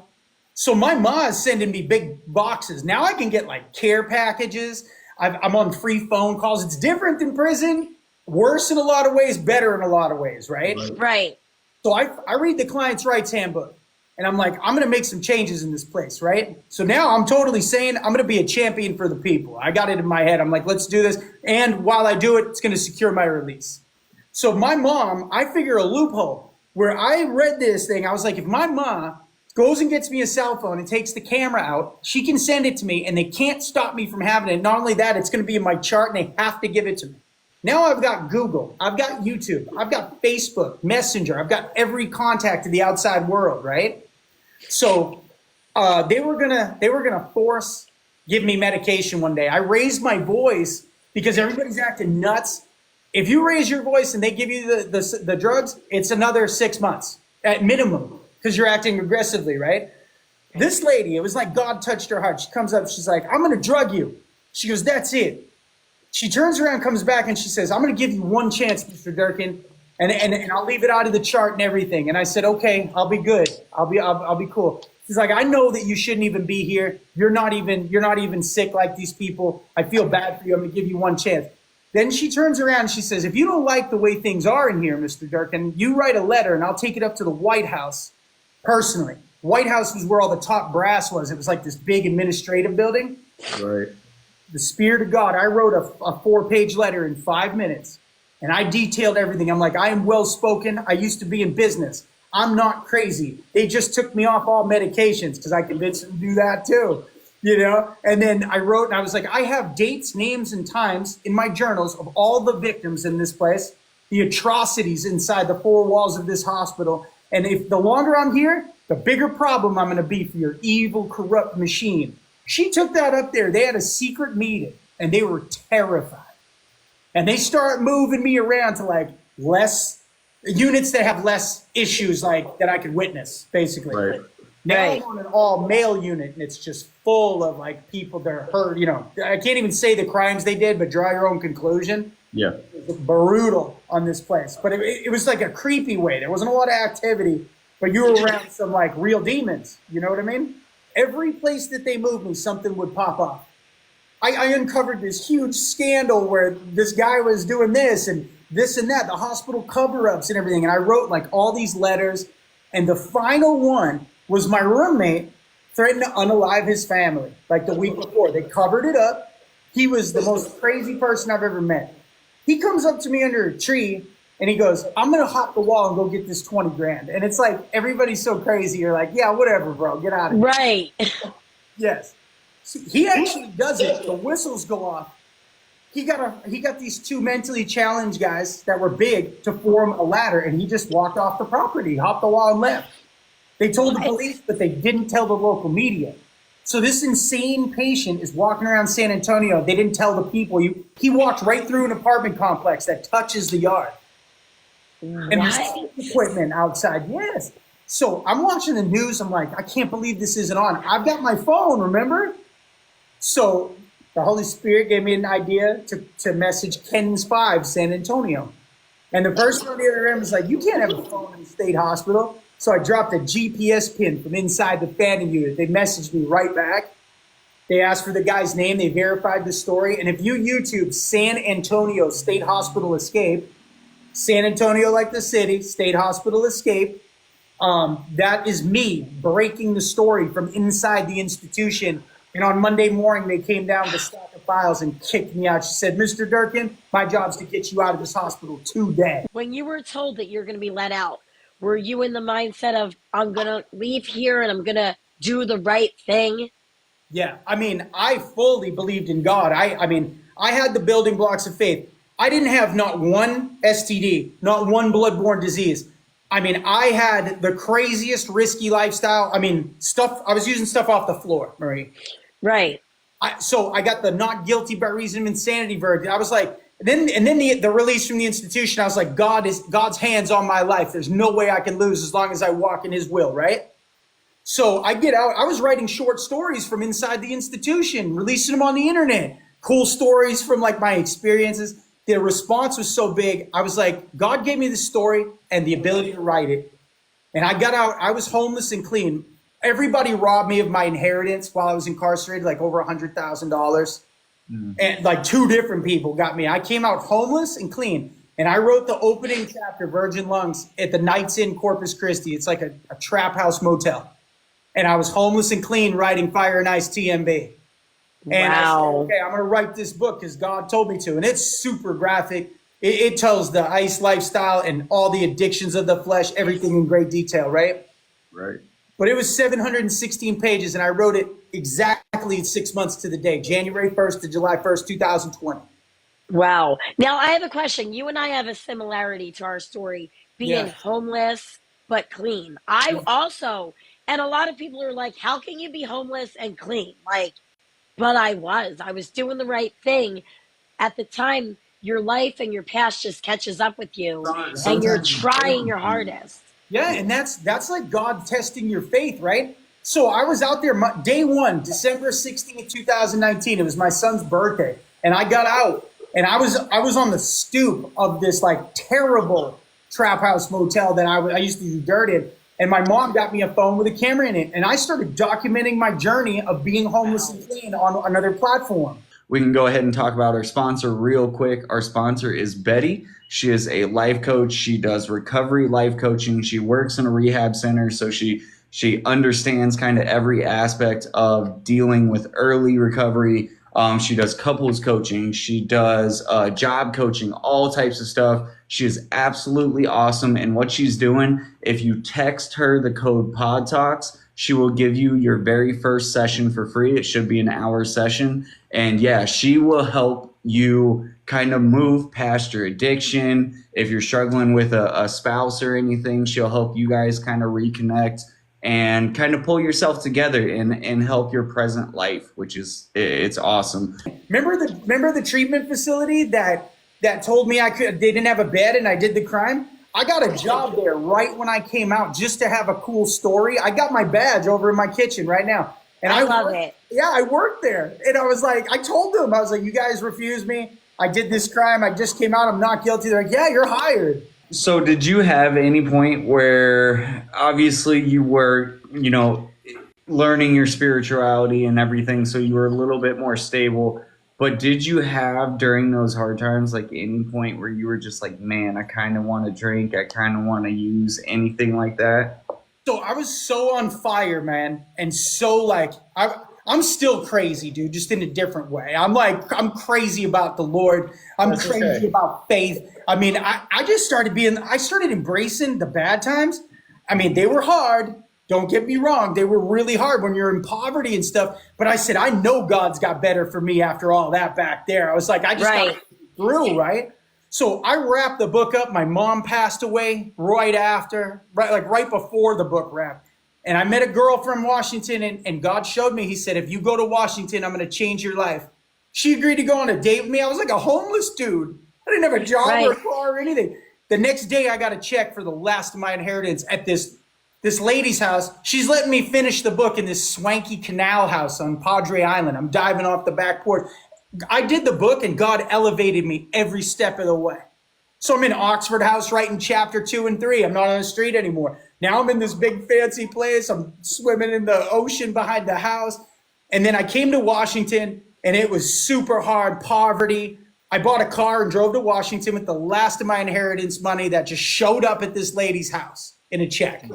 So my ma is sending me big boxes. Now I can get like care packages. I'm on free phone calls. It's different than prison. Worse in a lot of ways, better in a lot of ways, right? Right. So I read the client's rights handbook and I'm like, I'm going to make some changes in this place, right? So now I'm totally saying I'm going to be a champion for the people. I got it in my head. I'm like, let's do this. And while I do it, it's going to secure my release. So my mom, I figure a loophole where I read this thing. I was like, if my mom goes and gets me a cell phone and takes the camera out, she can send it to me and they can't stop me from having it. Not only that, it's going to be in my chart and they have to give it to me. Now I've got Google, I've got YouTube, I've got Facebook, Messenger, I've got every contact to the outside world, right? So they were gonna give me medication one day. I raised my voice because everybody's acting nuts. If you raise your voice and they give you the drugs, it's another 6 months at minimum because you're acting aggressively, right? This lady, it was like God touched her heart. She comes up, she's like, I'm gonna drug you. She goes, that's it. She turns around, comes back, and she says, I'm gonna give you one chance, Mr. Durkin, and I'll leave it out of the chart and everything. And I said, okay, I'll be good. I'll be cool. She's like, I know that you shouldn't even be here. You're not even sick like these people. I feel bad for you. I'm gonna give you one chance. Then she turns around and she says, if you don't like the way things are in here, Mr. Durkin, you write a letter and I'll take it up to the White House personally. White House was where all the top brass was. It was like this big administrative building. Right. The Spirit of God, I wrote a 4-page letter in 5 minutes and I detailed everything. I'm like, I am well-spoken. I used to be in business. I'm not crazy. They just took me off all medications because I convinced them to do that too, you know? And then I wrote and I was like, I have dates, names, and times in my journals of all the victims in this place, the atrocities inside the 4 walls of this hospital. And if the longer I'm here, the bigger problem I'm going to be for your evil, corrupt machine. She took that up there. They had a secret meeting and they were terrified. And they start moving me around to like less units that have less issues like that I could witness, basically. Right. Now I'm on an all male unit and it's just full of like people that are hurt. You know, I can't even say the crimes they did, but draw your own conclusion. Yeah. It was brutal on this place, but it was like a creepy way. There wasn't a lot of activity, but you were around some like real demons. You know what I mean? Every place that they moved me, something would pop up. I uncovered this huge scandal where this guy was doing this and that, the hospital cover-ups and everything. And I wrote like all these letters. And the final one was my roommate threatened to unalive his family like the week before. They covered it up. He was the most crazy person I've ever met. He comes up to me under a tree and he goes, I'm going to hop the wall and go get this 20 grand. And it's like, everybody's so crazy. You're like, yeah, whatever, bro. Get out of here. Right. Yes. So he actually does it. The whistles go off. He got these 2 mentally challenged guys that were big to form a ladder. And he just walked off the property, hopped the wall and left. They told the police, but they didn't tell the local media. So this insane patient is walking around San Antonio. They didn't tell the people. He walked right through an apartment complex that touches the yard. And there's equipment outside. Yes. So I'm watching the news. I'm like, I can't believe this isn't on. I've got my phone, remember? So the Holy Spirit gave me an idea to message Ken's 5, San Antonio. And the person on the other end was like, you can't have a phone in the state hospital. So I dropped a GPS pin from inside the fanning unit. They messaged me right back. They asked for the guy's name. They verified the story. And if you YouTube San Antonio State Hospital Escape, San Antonio like the city, State Hospital Escape, that is me breaking the story from inside the institution. And on Monday morning, they came down with a stack of files and kicked me out. She said, Mr. Durkin, my job's to get you out of this hospital today. When you were told that you're going to be let out, were you in the mindset of, I'm going to leave here and I'm going to do the right thing? Yeah. I mean, I fully believed in God. I mean, I had the building blocks of faith. I didn't have not one STD, not one bloodborne disease. I mean, I had the craziest risky lifestyle. I mean, I was using stuff off the floor, Marie. Right. So I got the not guilty by reason of insanity verdict. I was like, then the release from the institution, I was like, God's hands on my life. There's no way I can lose as long as I walk in his will, right? So I get out. I was writing short stories from inside the institution, releasing them on the internet. cool stories from like my experiences. The response was so big. I was like, God gave me this story and the ability to write it. And I got out, I was homeless and clean. Everybody robbed me of my inheritance while I was incarcerated, like over $100,000. And like 2 different people got me. I came out homeless and clean. And I wrote the opening chapter, Virgin Lungs, at the Knights Inn Corpus Christi. It's like a trap house motel. And I was homeless and clean writing Fire and Ice TMB. And I said, okay, I'm going to write this book because God told me to. And it's super graphic. It tells the ice lifestyle and all the addictions of the flesh, everything in great detail, right? Right. But it was 716 pages, and I wrote it exactly 6 months to the day, January 1st to July 1st, 2020. Wow. Now, I have a question. You and I have a similarity to our story, being homeless but clean. I also, and a lot of people are like, how can you be homeless and clean? Like, but I was doing the right thing. At the time, your life and your past just catches up with you, and you're trying your hardest. Yeah, and that's like God testing your faith, right? So I was out there day one, December 16th, 2019. It was my son's birthday, and I got out. And I was on the stoop of this like terrible trap house motel that I used to do dirt in. And my mom got me a phone with a camera in it. And I started documenting my journey of being homeless and clean on another platform. We can go ahead and talk about our sponsor real quick. Our sponsor is Betty. She is a life coach. She does recovery life coaching. She works in a rehab center. So she understands kind of every aspect of dealing with early recovery. She does couples coaching. She does job coaching, all types of stuff. She is absolutely awesome. And what she's doing, if you text her the code PodTox, she will give you your very first session for free. It should be an hour session. And yeah, she will help you kind of move past your addiction. If you're struggling with a spouse or anything, she'll help you guys kind of reconnect and kind of pull yourself together and help your present life, which is, it's awesome. Remember the treatment facility that told me they didn't have a bed and I did the crime? I got a job there right when I came out just to have a cool story. I got my badge over in my kitchen right now. And I love it. Yeah, I worked there. And I was like, I told them, I was like, you guys refused me. I did this crime. I just came out. I'm not guilty. They're like, yeah, you're hired. So did you have any point where obviously you were, learning your spirituality and everything, so you were a little bit more stable, but did you have during those hard times, like any point where you were just like, man, I kind of want to drink, I kind of want to use, anything like that? So I was so on fire, man. And so like, I'm still crazy, dude, just in a different way. I'm crazy about the Lord. That's crazy about faith. I mean, I started embracing the bad times. I mean, they were hard. Don't get me wrong. They were really hard when you're in poverty and stuff. But I said, I know God's got better for me after all that back there. I was like, I just got through, right? So I wrapped the book up. My mom passed away right after, right before the book wrapped. And I met a girl from Washington, and God showed me, he said, if you go to Washington, I'm going to change your life. She agreed to go on a date with me. I was like a homeless dude. I didn't have a job or a car or anything. The next day, I got a check for the last of my inheritance at this lady's house. She's letting me finish the book in this swanky canal house on Padre Island. I'm diving off the back porch. I did the book, and God elevated me every step of the way. So I'm in Oxford House writing chapter 2 and 3. I'm not on the street anymore. Now I'm in this big fancy place. I'm swimming in the ocean behind the house. And then I came to Washington, and it was super hard, poverty. I bought a car and drove to Washington with the last of my inheritance money that just showed up at this lady's house in a check.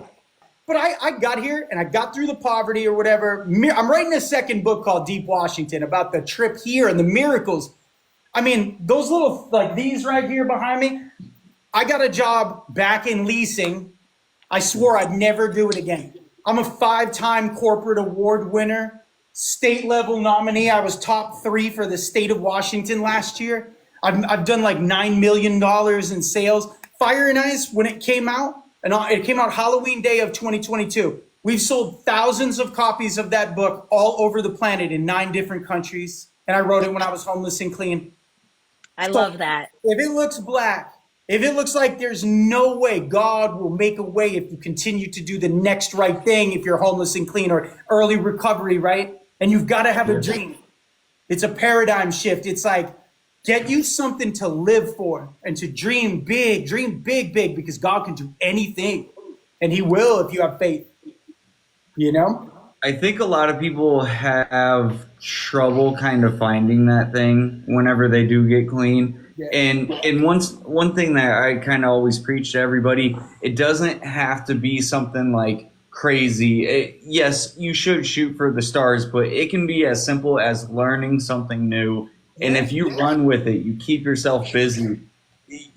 But I got here, and I got through the poverty or whatever. I'm writing a second book called Deep Washington about the trip here and the miracles. I mean, those little, like these right here behind me, I got a job back in leasing. I swore I'd never do it again. I'm a 5-time corporate award winner, state level nominee. I was top 3 for the state of Washington last year. I've done like $9 million in sales. Fire and Ice, when it came out, and it came out Halloween day of 2022. We've sold thousands of copies of that book all over the planet in 9 different countries. And I wrote it when I was homeless and clean. I love that. If it looks black, if it looks like there's no way, God will make a way if you continue to do the next right thing, if you're homeless and clean or early recovery, right? And you've got to have a dream. It's a paradigm shift. It's like, get you something to live for and to dream big, big, because God can do anything. And he will if you have faith, you know? I think a lot of people have trouble kind of finding that thing whenever they do get clean. Yeah. And one thing that I kind of always preach to everybody, it doesn't have to be something like crazy. Yes, you should shoot for the stars, but it can be as simple as learning something new. And if you run with it, you keep yourself busy,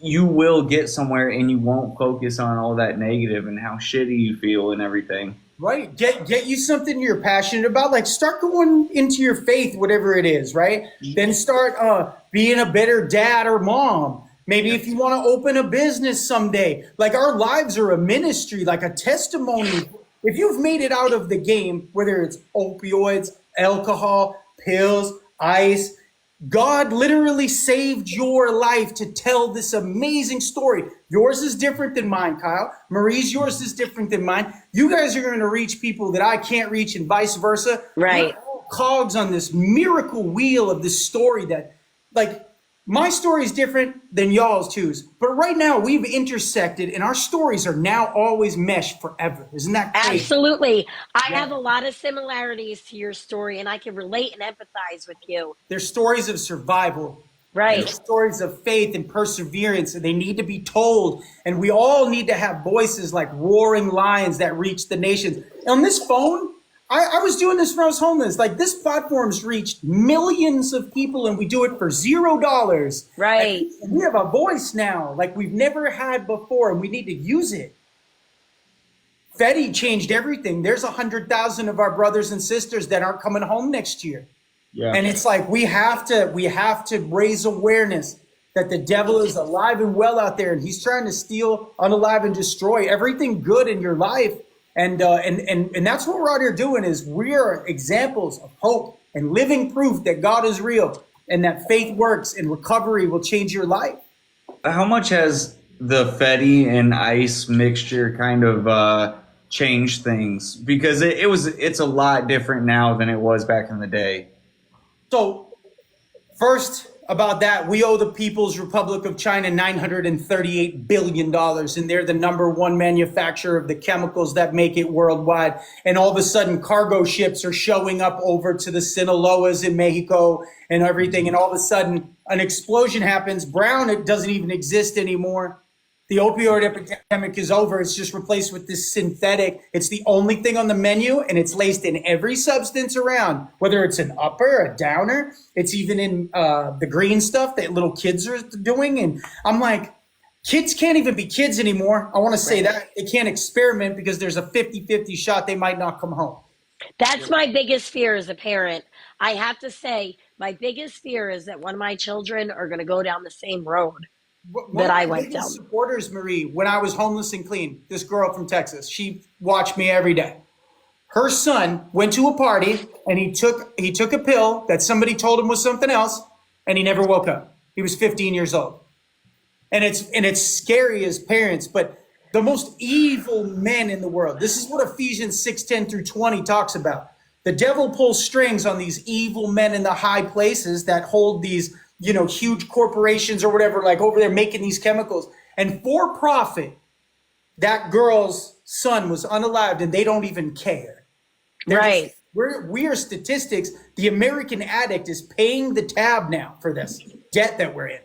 you will get somewhere, and you won't focus on all that negative and how shitty you feel and everything. Right. Get you something you're passionate about. Like, start going into your faith, whatever it is, right? Then start being a better dad or mom. Maybe if you want to open a business someday. Like, our lives are a ministry, like a testimony. If you've made it out of the game, whether it's opioids, alcohol, pills, ice, God literally saved your life to tell this amazing story. Yours is different than mine, Kyle. Marie's, yours is different than mine. You guys are going to reach people that I can't reach, and vice versa. Right. We're all cogs on this miracle wheel of this story that, like, my story is different than y'all's too. But right now we've intersected, and our stories are now always meshed forever. Isn't that crazy? Absolutely. I have a lot of similarities to your story, and I can relate and empathize with you. They're stories of survival. Right. They're stories of faith and perseverance, and they need to be told. And we all need to have voices like roaring lions that reach the nations. On this phone, I was doing this when I was homeless. Like, this platform's reached millions of people, and we do it for $0. Right. And we have a voice now like we've never had before, and we need to use it. Fetty changed everything. There's 100,000 of our brothers and sisters that aren't coming home next year. Yeah. And it's like, we have to raise awareness that the devil is alive and well out there, and he's trying to steal, unalive, and destroy everything good in your life. And that's what we're out here doing. Is we are examples of hope and living proof that God is real and that faith works and recovery will change your life. How much has the Fetty and ice mixture kind of changed things? Because it's a lot different now than it was back in the day. So first, about that, we owe the People's Republic of China $938 billion, and they're the #1 manufacturer of the chemicals that make it worldwide. And all of a sudden, cargo ships are showing up over to the Sinaloas in Mexico and everything. And all of a sudden, an explosion happens. Brown, it doesn't even exist anymore. The opioid epidemic is over. It's just replaced with this synthetic. It's the only thing on the menu, and it's laced in every substance around, whether it's an upper, a downer. It's even in the green stuff that little kids are doing. And I'm like, kids can't even be kids anymore. I want to say that. They can't experiment because there's a 50-50 shot they might not come home. That's my biggest fear as a parent. I have to say, my biggest fear is that one of my children are going to go down the same road that I went down. Supporters, Marie, when I was homeless and clean, this girl from Texas, she watched me every day. Her son went to a party and he took a pill that somebody told him was something else, and he never woke up. He was 15 years old. And it's scary as parents, but the most evil men in the world. This is what Ephesians 6:10-20 talks about. The devil pulls strings on these evil men in the high places that hold these, huge corporations or whatever, like over there making these chemicals. And for profit, that girl's son was unalived, and they don't even care. Right. We are statistics. The American addict is paying the tab now for this debt that we're in.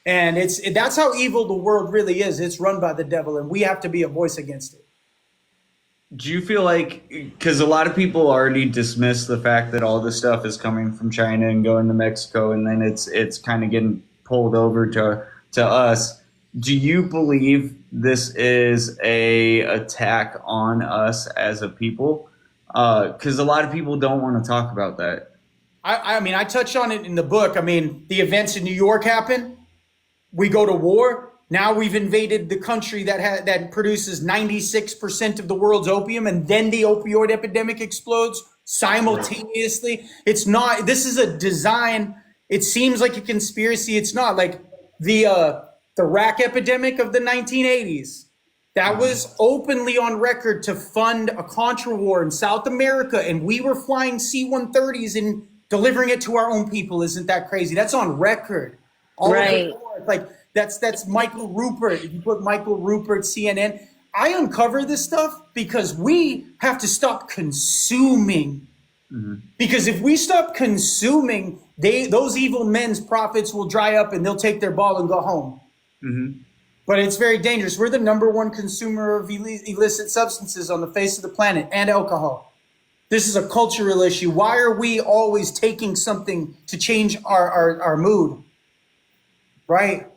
And that's how evil the world really is. It's run by the devil, and we have to be a voice against it. Do you feel like, because a lot of people already dismiss the fact that all this stuff is coming from China and going to Mexico, and then it's kind of getting pulled over to us. Do you believe this is a attack on us as a people? Because a lot of people don't want to talk about that. I mean, I touched on it in the book. I mean, the events in New York happen. We go to war. Now we've invaded the country that produces 96% of the world's opium, and then the opioid epidemic explodes simultaneously. It's not. This is a design. It seems like a conspiracy. It's not. Like the rack epidemic of the 1980s. That was openly on record to fund a Contra war in South America, and we were flying C-130s delivering it to our own people isn't that crazy. That's on record. All of it, like that's Michael Rupert. If you put Michael Rupert, CNN, I uncover this stuff because we have to stop consuming. Because if we stop consuming, those evil men's profits will dry up and they'll take their ball and go home. But it's very dangerous. We're the #1 consumer of illicit substances on the face of the planet, and alcohol. This is a cultural issue. Why are we always taking something to change our mood? Right?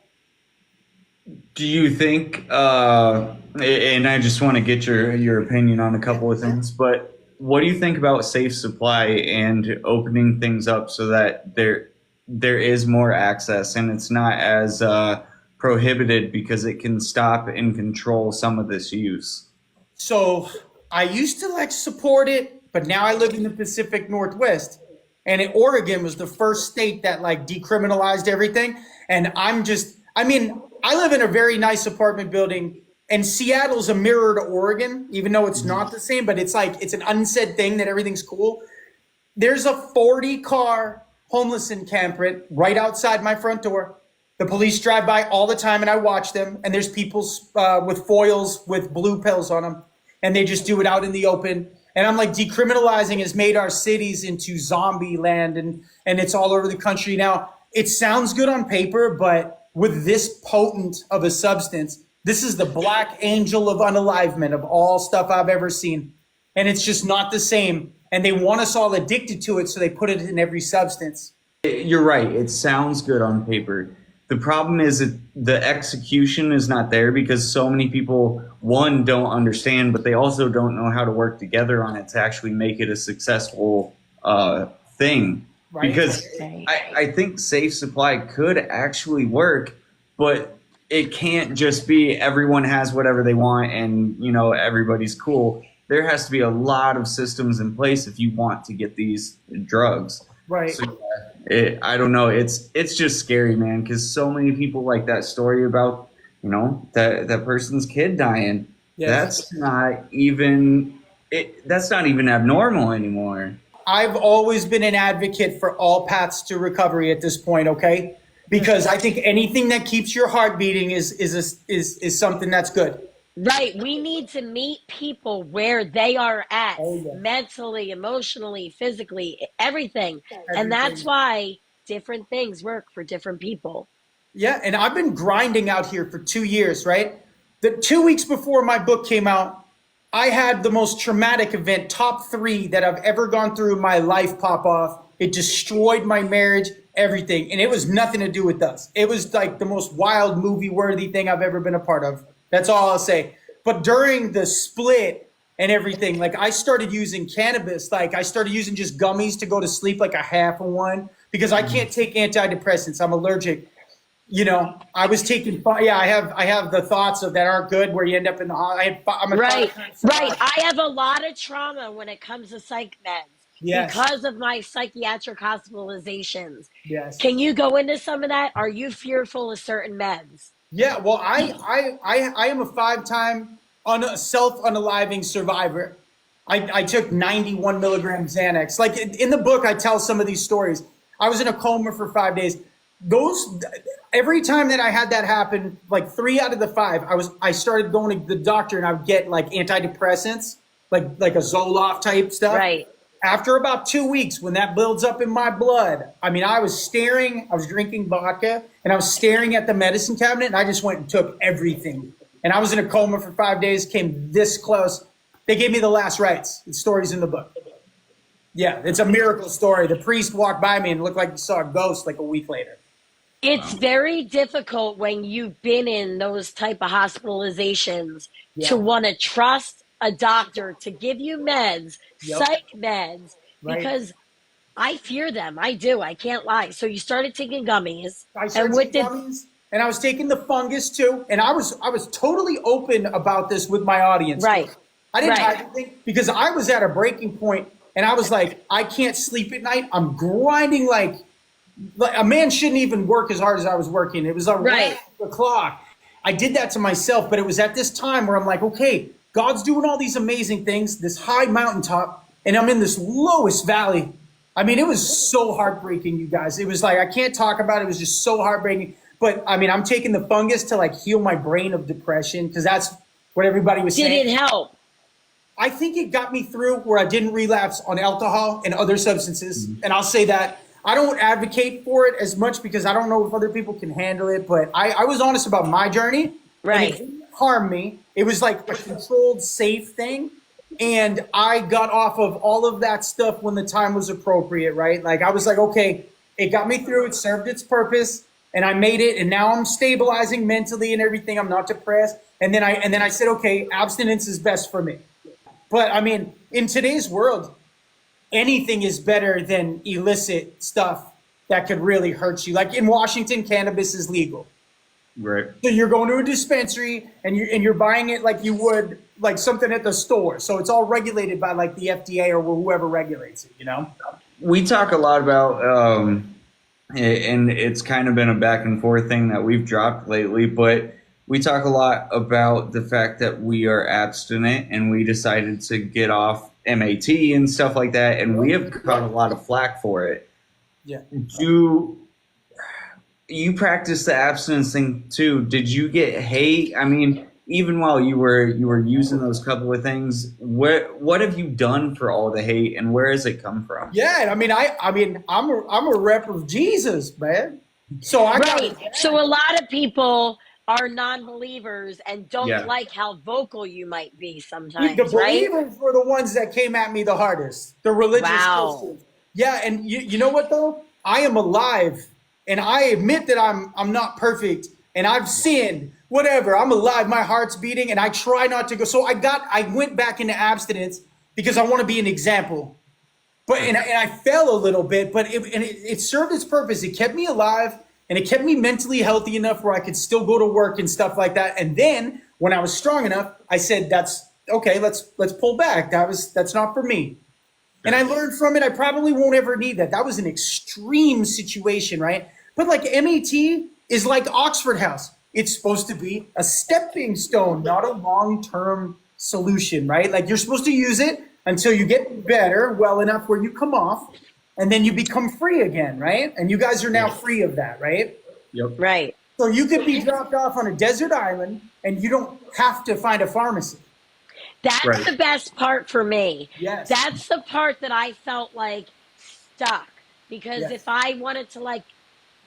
Do you think, and I just want to get your opinion on a couple of things, but what do you think about safe supply and opening things up so that there is more access and it's not as prohibited, because it can stop and control some of this use? So I used to support it, but now I live in the Pacific Northwest, and Oregon was the first state that decriminalized everything. And I live in a very nice apartment building. And Seattle's a mirror to Oregon, even though it's not the same, but it's an unsaid thing that everything's cool. There's a 40-car homeless encampment right outside my front door. The police drive by all the time and I watch them. And there's people with foils with blue pills on them. And they just do it out in the open. And I'm decriminalizing has made our cities into zombie land, and it's all over the country now. It sounds good on paper, but with this potent of a substance, this is the black angel of unalivement of all stuff I've ever seen. And it's just not the same. And they want us all addicted to it, so they put it in every substance. You're right. It sounds good on paper. The problem is that the execution is not there, because so many people, one, don't understand, but they also don't know how to work together on it to actually make it a successful thing. Right. Because I think safe supply could actually work, but it can't just be everyone has whatever they want and, everybody's cool. There has to be a lot of systems in place if you want to get these drugs. Right. So, I don't know. It's just scary, man, because so many people like that story about, that person's kid dying. Yes. That's not even abnormal anymore. I've always been an advocate for all paths to recovery at this point, okay? Because I think anything that keeps your heart beating is something that's good. Right. We need to meet people where they are at, mentally, emotionally, physically, everything. And that's why different things work for different people. Yeah. And I've been grinding out here for 2 years, right? The 2 weeks before my book came out, I had the most traumatic event, top 3 that I've ever gone through in my life pop off. It destroyed my marriage, everything. And it was nothing to do with us. It was the most wild movie worthy thing I've ever been a part of. That's all I'll say. But during the split and everything, I started using cannabis. I started using just gummies to go to sleep, a half of one, because I can't take antidepressants. I'm allergic. I was taking, I have the thoughts of that aren't good, where you end up in the hospital. Right. I have a lot of trauma when it comes to psych meds because of my psychiatric hospitalizations. Yes. Can you go into some of that? Are you fearful of certain meds? Yeah, well, I am a 5-time self-unaliving survivor. I took 91 milligram Xanax. In the book, I tell some of these stories. I was in a coma for 5 days. Every time that I had that happen, 3 out of the 5, I started going to the doctor and I would get antidepressants, like a Zoloft type stuff. Right. After about 2 weeks, when that builds up in my blood, I was drinking vodka and I was staring at the medicine cabinet, and I just went and took everything. And I was in a coma for 5 days, came this close. They gave me the last rites. The story's in the book. Yeah, it's a miracle story. The priest walked by me and it looked like he saw a ghost a week later. It's very difficult when you've been in those type of hospitalizations to want to trust a doctor to give you meds, psych meds, because I fear them. I do. I can't lie. So you started taking gummies. Gummies, and I was taking the fungus too. And I was totally open about this with my audience. Right. I didn't hide anything, because I was at a breaking point, and I was I can't sleep at night. I'm grinding like a man shouldn't even work as hard as I was working. It was around the clock. I did that to myself, but it was at this time where I'm okay, God's doing all these amazing things, this high mountaintop, and I'm in this lowest valley. I mean, it was so heartbreaking, you guys. It was like, I can't talk about it. It was just so heartbreaking. But I mean, I'm taking the fungus to like heal my brain of depression because that's what everybody was saying. Did it help? I think it got me through where I didn't relapse on alcohol and other substances. And I'll say that I don't advocate for it as much because I don't know if other people can handle it. But I was honest about my journey. Right. And it didn't harm me. It was like a controlled, safe thing. And I got off of all of that stuff when the time was appropriate, right? Like I was like, okay, it got me through. It served its purpose. And I made it, and now I'm stabilizing mentally and everything. I'm not depressed. And then I said, okay, abstinence is best for me. But I mean, in today's world, anything is better than illicit stuff that could really hurt you. Like in Washington, cannabis is legal. Right. So you're going to a dispensary and you're buying it like you would like something at the store. So it's all regulated by like the FDA or whoever regulates it, you know? We talk a lot about, and it's kind of been a back and forth thing that we've dropped lately, but we talk a lot about the fact that we are abstinent and we decided to get off MAT and stuff like that, and we have got a lot of flack for it. Yeah. Do you practice the abstinence thing too? Did you get hate? I mean, even while you were using those couple of things, what have you done for all the hate, and where has it come from? Yeah, I mean, I'm a rep of Jesus, man. So So a lot of people are non-believers and don't like how vocal you might be sometimes. The believers were the ones that came at me the hardest. The religious Christians. Yeah, and you know what though? I am alive, and I admit that I'm not perfect, and I've sinned. Whatever, I'm alive. My heart's beating, and I try not to go. So I went back into abstinence because I want to be an example. But and I fell a little bit, but it served its purpose. It kept me alive, and it kept me mentally healthy enough where I could still go to work and stuff like that. And then when I was strong enough, I said, "That's okay. Let's pull back. That's not for me." And I learned from it. I probably won't ever need that. That was an extreme situation, right? But like MAT is like Oxford House. It's supposed to be a stepping stone, not a long-term solution, right? Like you're supposed to use it until you get better, well enough where you come off, and then you become free again, right? And you guys are now free of that, right? Yep. Right. So you could be dropped off on a desert island, and you don't have to find a pharmacy. That's the best part for me. Yes. That's the part that I felt like stuck. Because if I wanted to like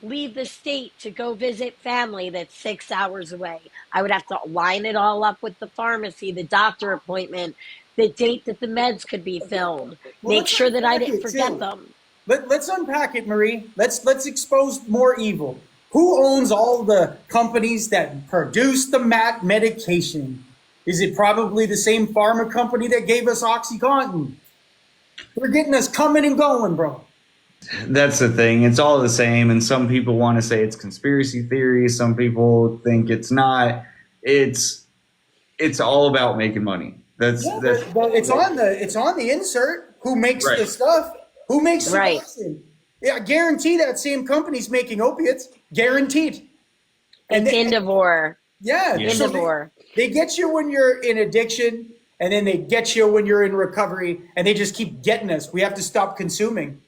leave the state to go visit family that's 6 hours away, I would have to line it all up with the pharmacy, the doctor appointment, the date that the meds could be filled, make sure that I didn't forget them. Let's unpack it, Marie. Let's expose more evil. Who owns all the companies that produce the medication? Is it probably the same pharma company that gave us OxyContin? They're getting us coming and going, bro. That's the thing. It's all the same, and some people want to say it's conspiracy theory. Some people think it's not. It's all about making money. That's but it's on the insert. Who makes the stuff? Who makes the medicine? Yeah, I guarantee that same company's making opiates. Guaranteed. And Indivore. Yeah. Indivore. So they get you when you're in addiction, and then they get you when you're in recovery, and they just keep getting us. We have to stop consuming.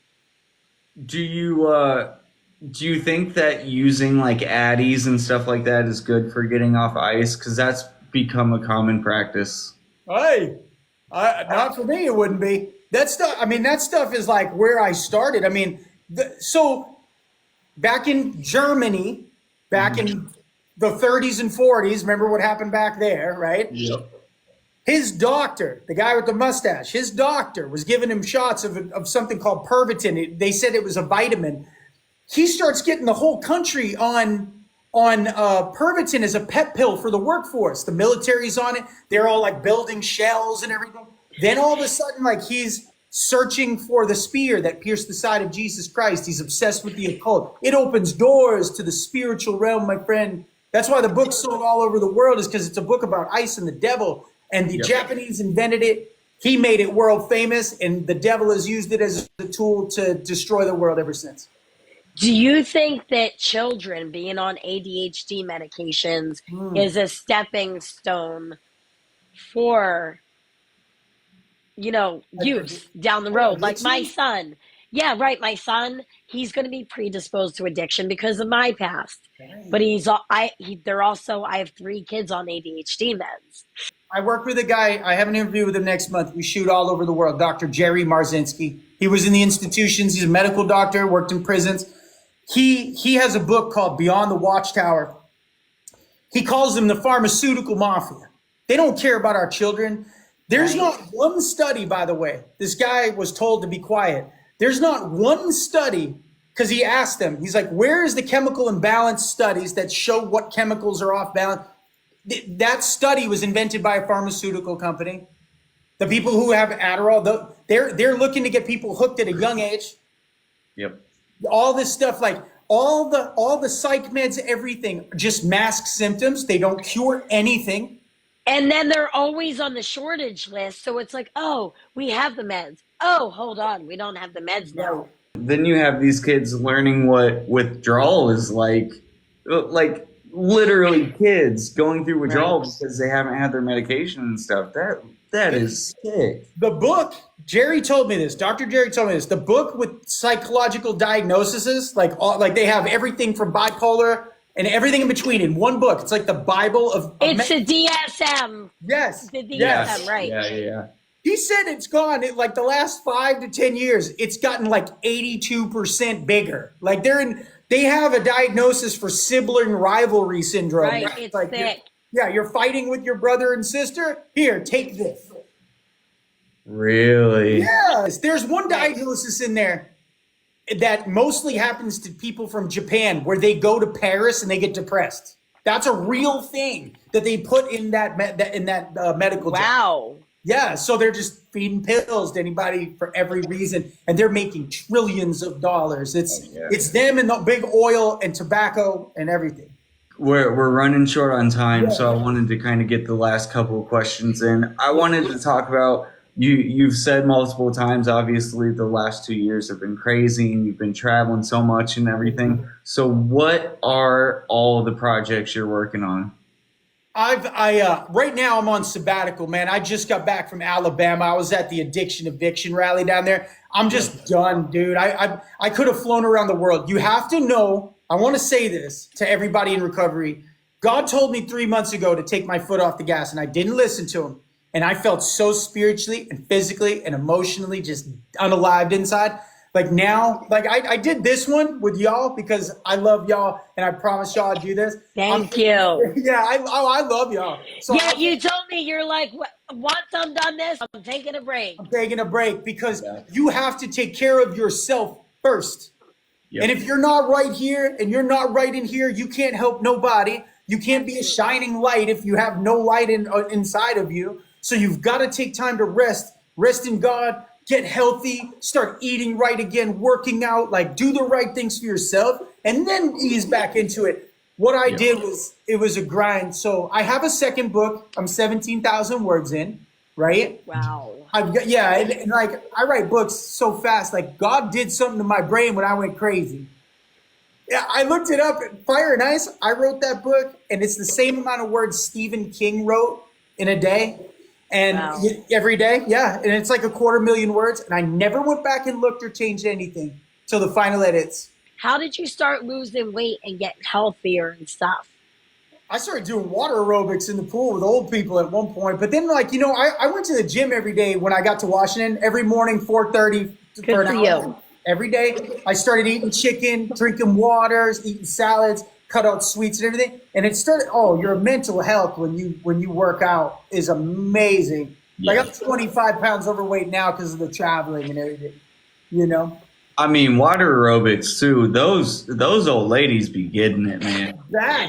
Do you think that using like Addies and stuff like that is good for getting off ice? Because that's become a common practice. Hey, not for me. It wouldn't be. That stuff. I mean, that stuff is like where I started. I mean, so back in Germany, back in the 30s and 40s. Remember what happened back there, right? Yep. His doctor, the guy with the mustache, his doctor was giving him shots of something called Pervitin. They said it was a vitamin. He starts getting the whole country on Pervitin as a pet pill for the workforce. The military's on it. They're all like building shells and everything. Then all of a sudden, like he's searching for the spear that pierced the side of Jesus Christ. He's obsessed with the occult. It opens doors to the spiritual realm, my friend. That's why the book's sold all over the world, is because it's a book about ice and the devil. And the Japanese invented it. He made it world famous, and the devil has used it as a tool to destroy the world ever since. Do you think that children being on ADHD medications is a stepping stone for, use down the road? Like my son, Yeah, right. My son, he's going to be predisposed to addiction because of my past. Right. But they're also, I have 3 kids on ADHD meds. I work with a guy. I have an interview with him next month. We shoot all over the world. Dr. Jerry Marzinski. He was in the institutions. He's a medical doctor, worked in prisons. He has a book called Beyond the Watchtower. He calls them the pharmaceutical mafia. They don't care about our children. There's not one study, by the way. This guy was told to be quiet. There's not one study, because he asked them, he's like, where is the chemical imbalance studies that show what chemicals are off balance? That study was invented by a pharmaceutical company. The people who have Adderall, they're looking to get people hooked at a young age. Yep. All this stuff, like all the psych meds, everything just mask symptoms. They don't cure anything. And then they're always on the shortage list. So it's like, oh, we have the meds. Oh, hold on. We don't have the meds now. Then you have these kids learning what withdrawal is like literally kids going through withdrawal because they haven't had their medication and stuff. That is sick. The book, Jerry told me this. Dr. Jerry told me this. The book with psychological diagnoses, like they have everything from bipolar and everything in between in one book. It's like the Bible of it's the DSM. Yes. The DSM, Yes. right. Yeah. He said it's gone, like the last 5 to 10 years, it's gotten like 82% bigger. Like they have a diagnosis for sibling rivalry syndrome. Right, it's like thick. You're fighting with your brother and sister. Here, take this. Really? Yes, there's one diagnosis in there that mostly happens to people from Japan, where they go to Paris and they get depressed. That's a real thing that they put in that medical. Wow. Yeah, so they're just feeding pills to anybody for every reason, and they're making trillions of dollars. It's them and the big oil and tobacco and everything. We're running short on time, so I wanted to kind of get the last couple of questions in. I wanted to talk about you've said multiple times, obviously the last 2 years have been crazy and you've been traveling so much and everything. So what are all the projects you're working on? Right now I'm on sabbatical, man. I just got back from Alabama. I was at the eviction rally down there. I'm just done, dude. I could have flown around the world. You have to know, I want to say this to everybody in recovery. God told me 3 months ago to take my foot off the gas, and I didn't listen to him. And I felt so spiritually and physically and emotionally just unalived inside. Like now, like I did this one with y'all because I love y'all, and I promise y'all I'd do this. Thank you. Yeah, I love y'all. So yeah, you told me you're like, once I'm done this, I'm taking a break. I'm taking a break because you have to take care of yourself first. Yep. And if you're not right here and you're not right in here, you can't help nobody. You can't be a shining light if you have no light inside of you. So you've got to take time to rest in God, get healthy, start eating right again, working out, like do the right things for yourself, and then ease back into it. What I did was, it was a grind. So I have a second book. I'm 17,000 words in, right? Wow. And like I write books so fast. Like God did something to my brain when I went crazy. Yeah, I looked it up. Fire and Ice. I wrote that book, and it's the same amount of words Stephen King wrote in a day. And every day, and it's like 250,000 words. And I never went back and looked or changed anything till the final edits. How did you start losing weight and get healthier and stuff? I started doing water aerobics in the pool with old people at one point. But then, I went to the gym every day when I got to Washington, every morning, 4:30 for an hour. Every day, I started eating chicken, drinking waters, eating salads, cut out sweets and everything. And it started, your mental health when you work out is amazing. Yeah. Like I'm 25 pounds overweight now because of the traveling and everything, I mean, water aerobics too. Those old ladies be getting it, man.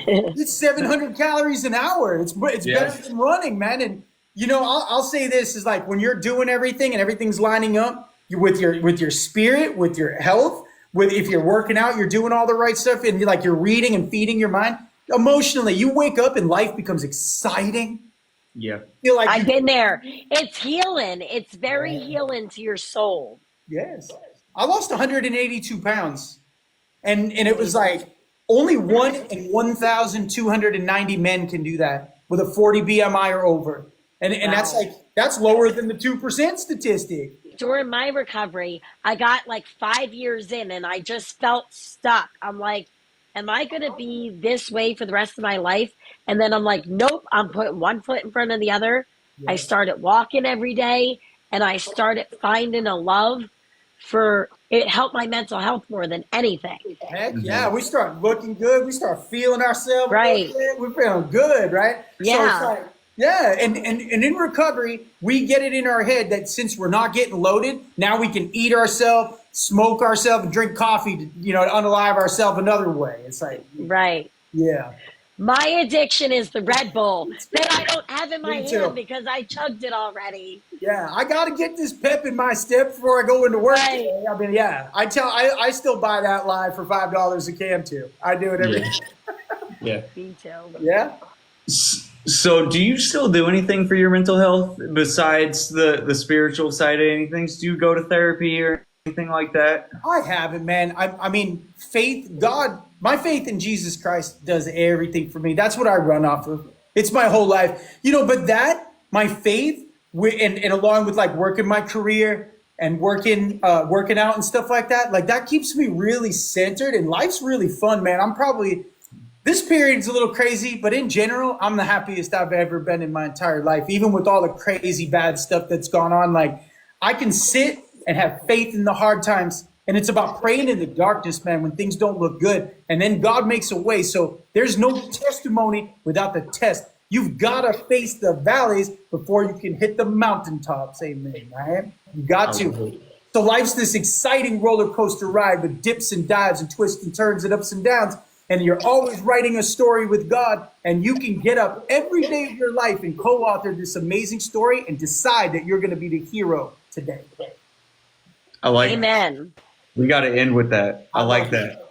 It's 700 calories an hour. It's better than running, man. And I'll say this is like when you're doing everything and everything's lining up, with your spirit, with your health, if you're working out, you're doing all the right stuff, and you're reading and feeding your mind. Emotionally, you wake up and life becomes exciting. Yeah. Feel like I've been there. It's healing. It's very healing to your soul. Yes. I lost 182 pounds. And it was like only 1 in 1,290 men can do that with a 40 BMI or over. And that's lower than the 2% statistic. during my recovery, I got like 5 years in and I just felt stuck. I'm like, am I going to be this way for the rest of my life? And then I'm like, nope, I'm putting one foot in front of the other. I Yes. started walking every day and I started finding a love for it. Helped my mental health more than anything. Heck yeah, we start looking good. We start feeling ourselves a little Right. bit. We're feeling good, right? So it's Yeah. like, yeah, and in recovery, we get it in our head that since we're not getting loaded, now we can eat ourselves, smoke ourselves, and drink coffee to, to unalive ourselves another way. It's like, Right. yeah. My addiction is the Red Bull that I don't have in my Me too. hand because I chugged it already. Yeah, I got to get this pep in my step before I go into work Right. today. I mean, yeah, I still buy that live for $5 a can too. I do it every day. Yeah. Me too. Yeah. So do you still do anything for your mental health besides the spiritual side of anything? Do you go to therapy or anything like that? I haven't, man. I mean, faith, God, my faith in Jesus Christ does everything for me. That's what I run off of. It's my whole life, but my faith, and along with like working my career and working out and stuff like that keeps me really centered, and life's really fun, man. This period's a little crazy, but in general, I'm the happiest I've ever been in my entire life, even with all the crazy bad stuff that's gone on. Like, I can sit and have faith in the hard times. And it's about praying in the darkness, man, when things don't look good. And then God makes a way. So there's no testimony without the test. You've got to face the valleys before you can hit the mountaintops. Amen, right? You got to. So life's this exciting roller coaster ride with dips and dives and twists and turns and ups and downs. And you're always writing a story with God, and you can get up every day of your life and co-author this amazing story and decide that you're going to be the hero today. I like. Amen. We got to end with that. I like that.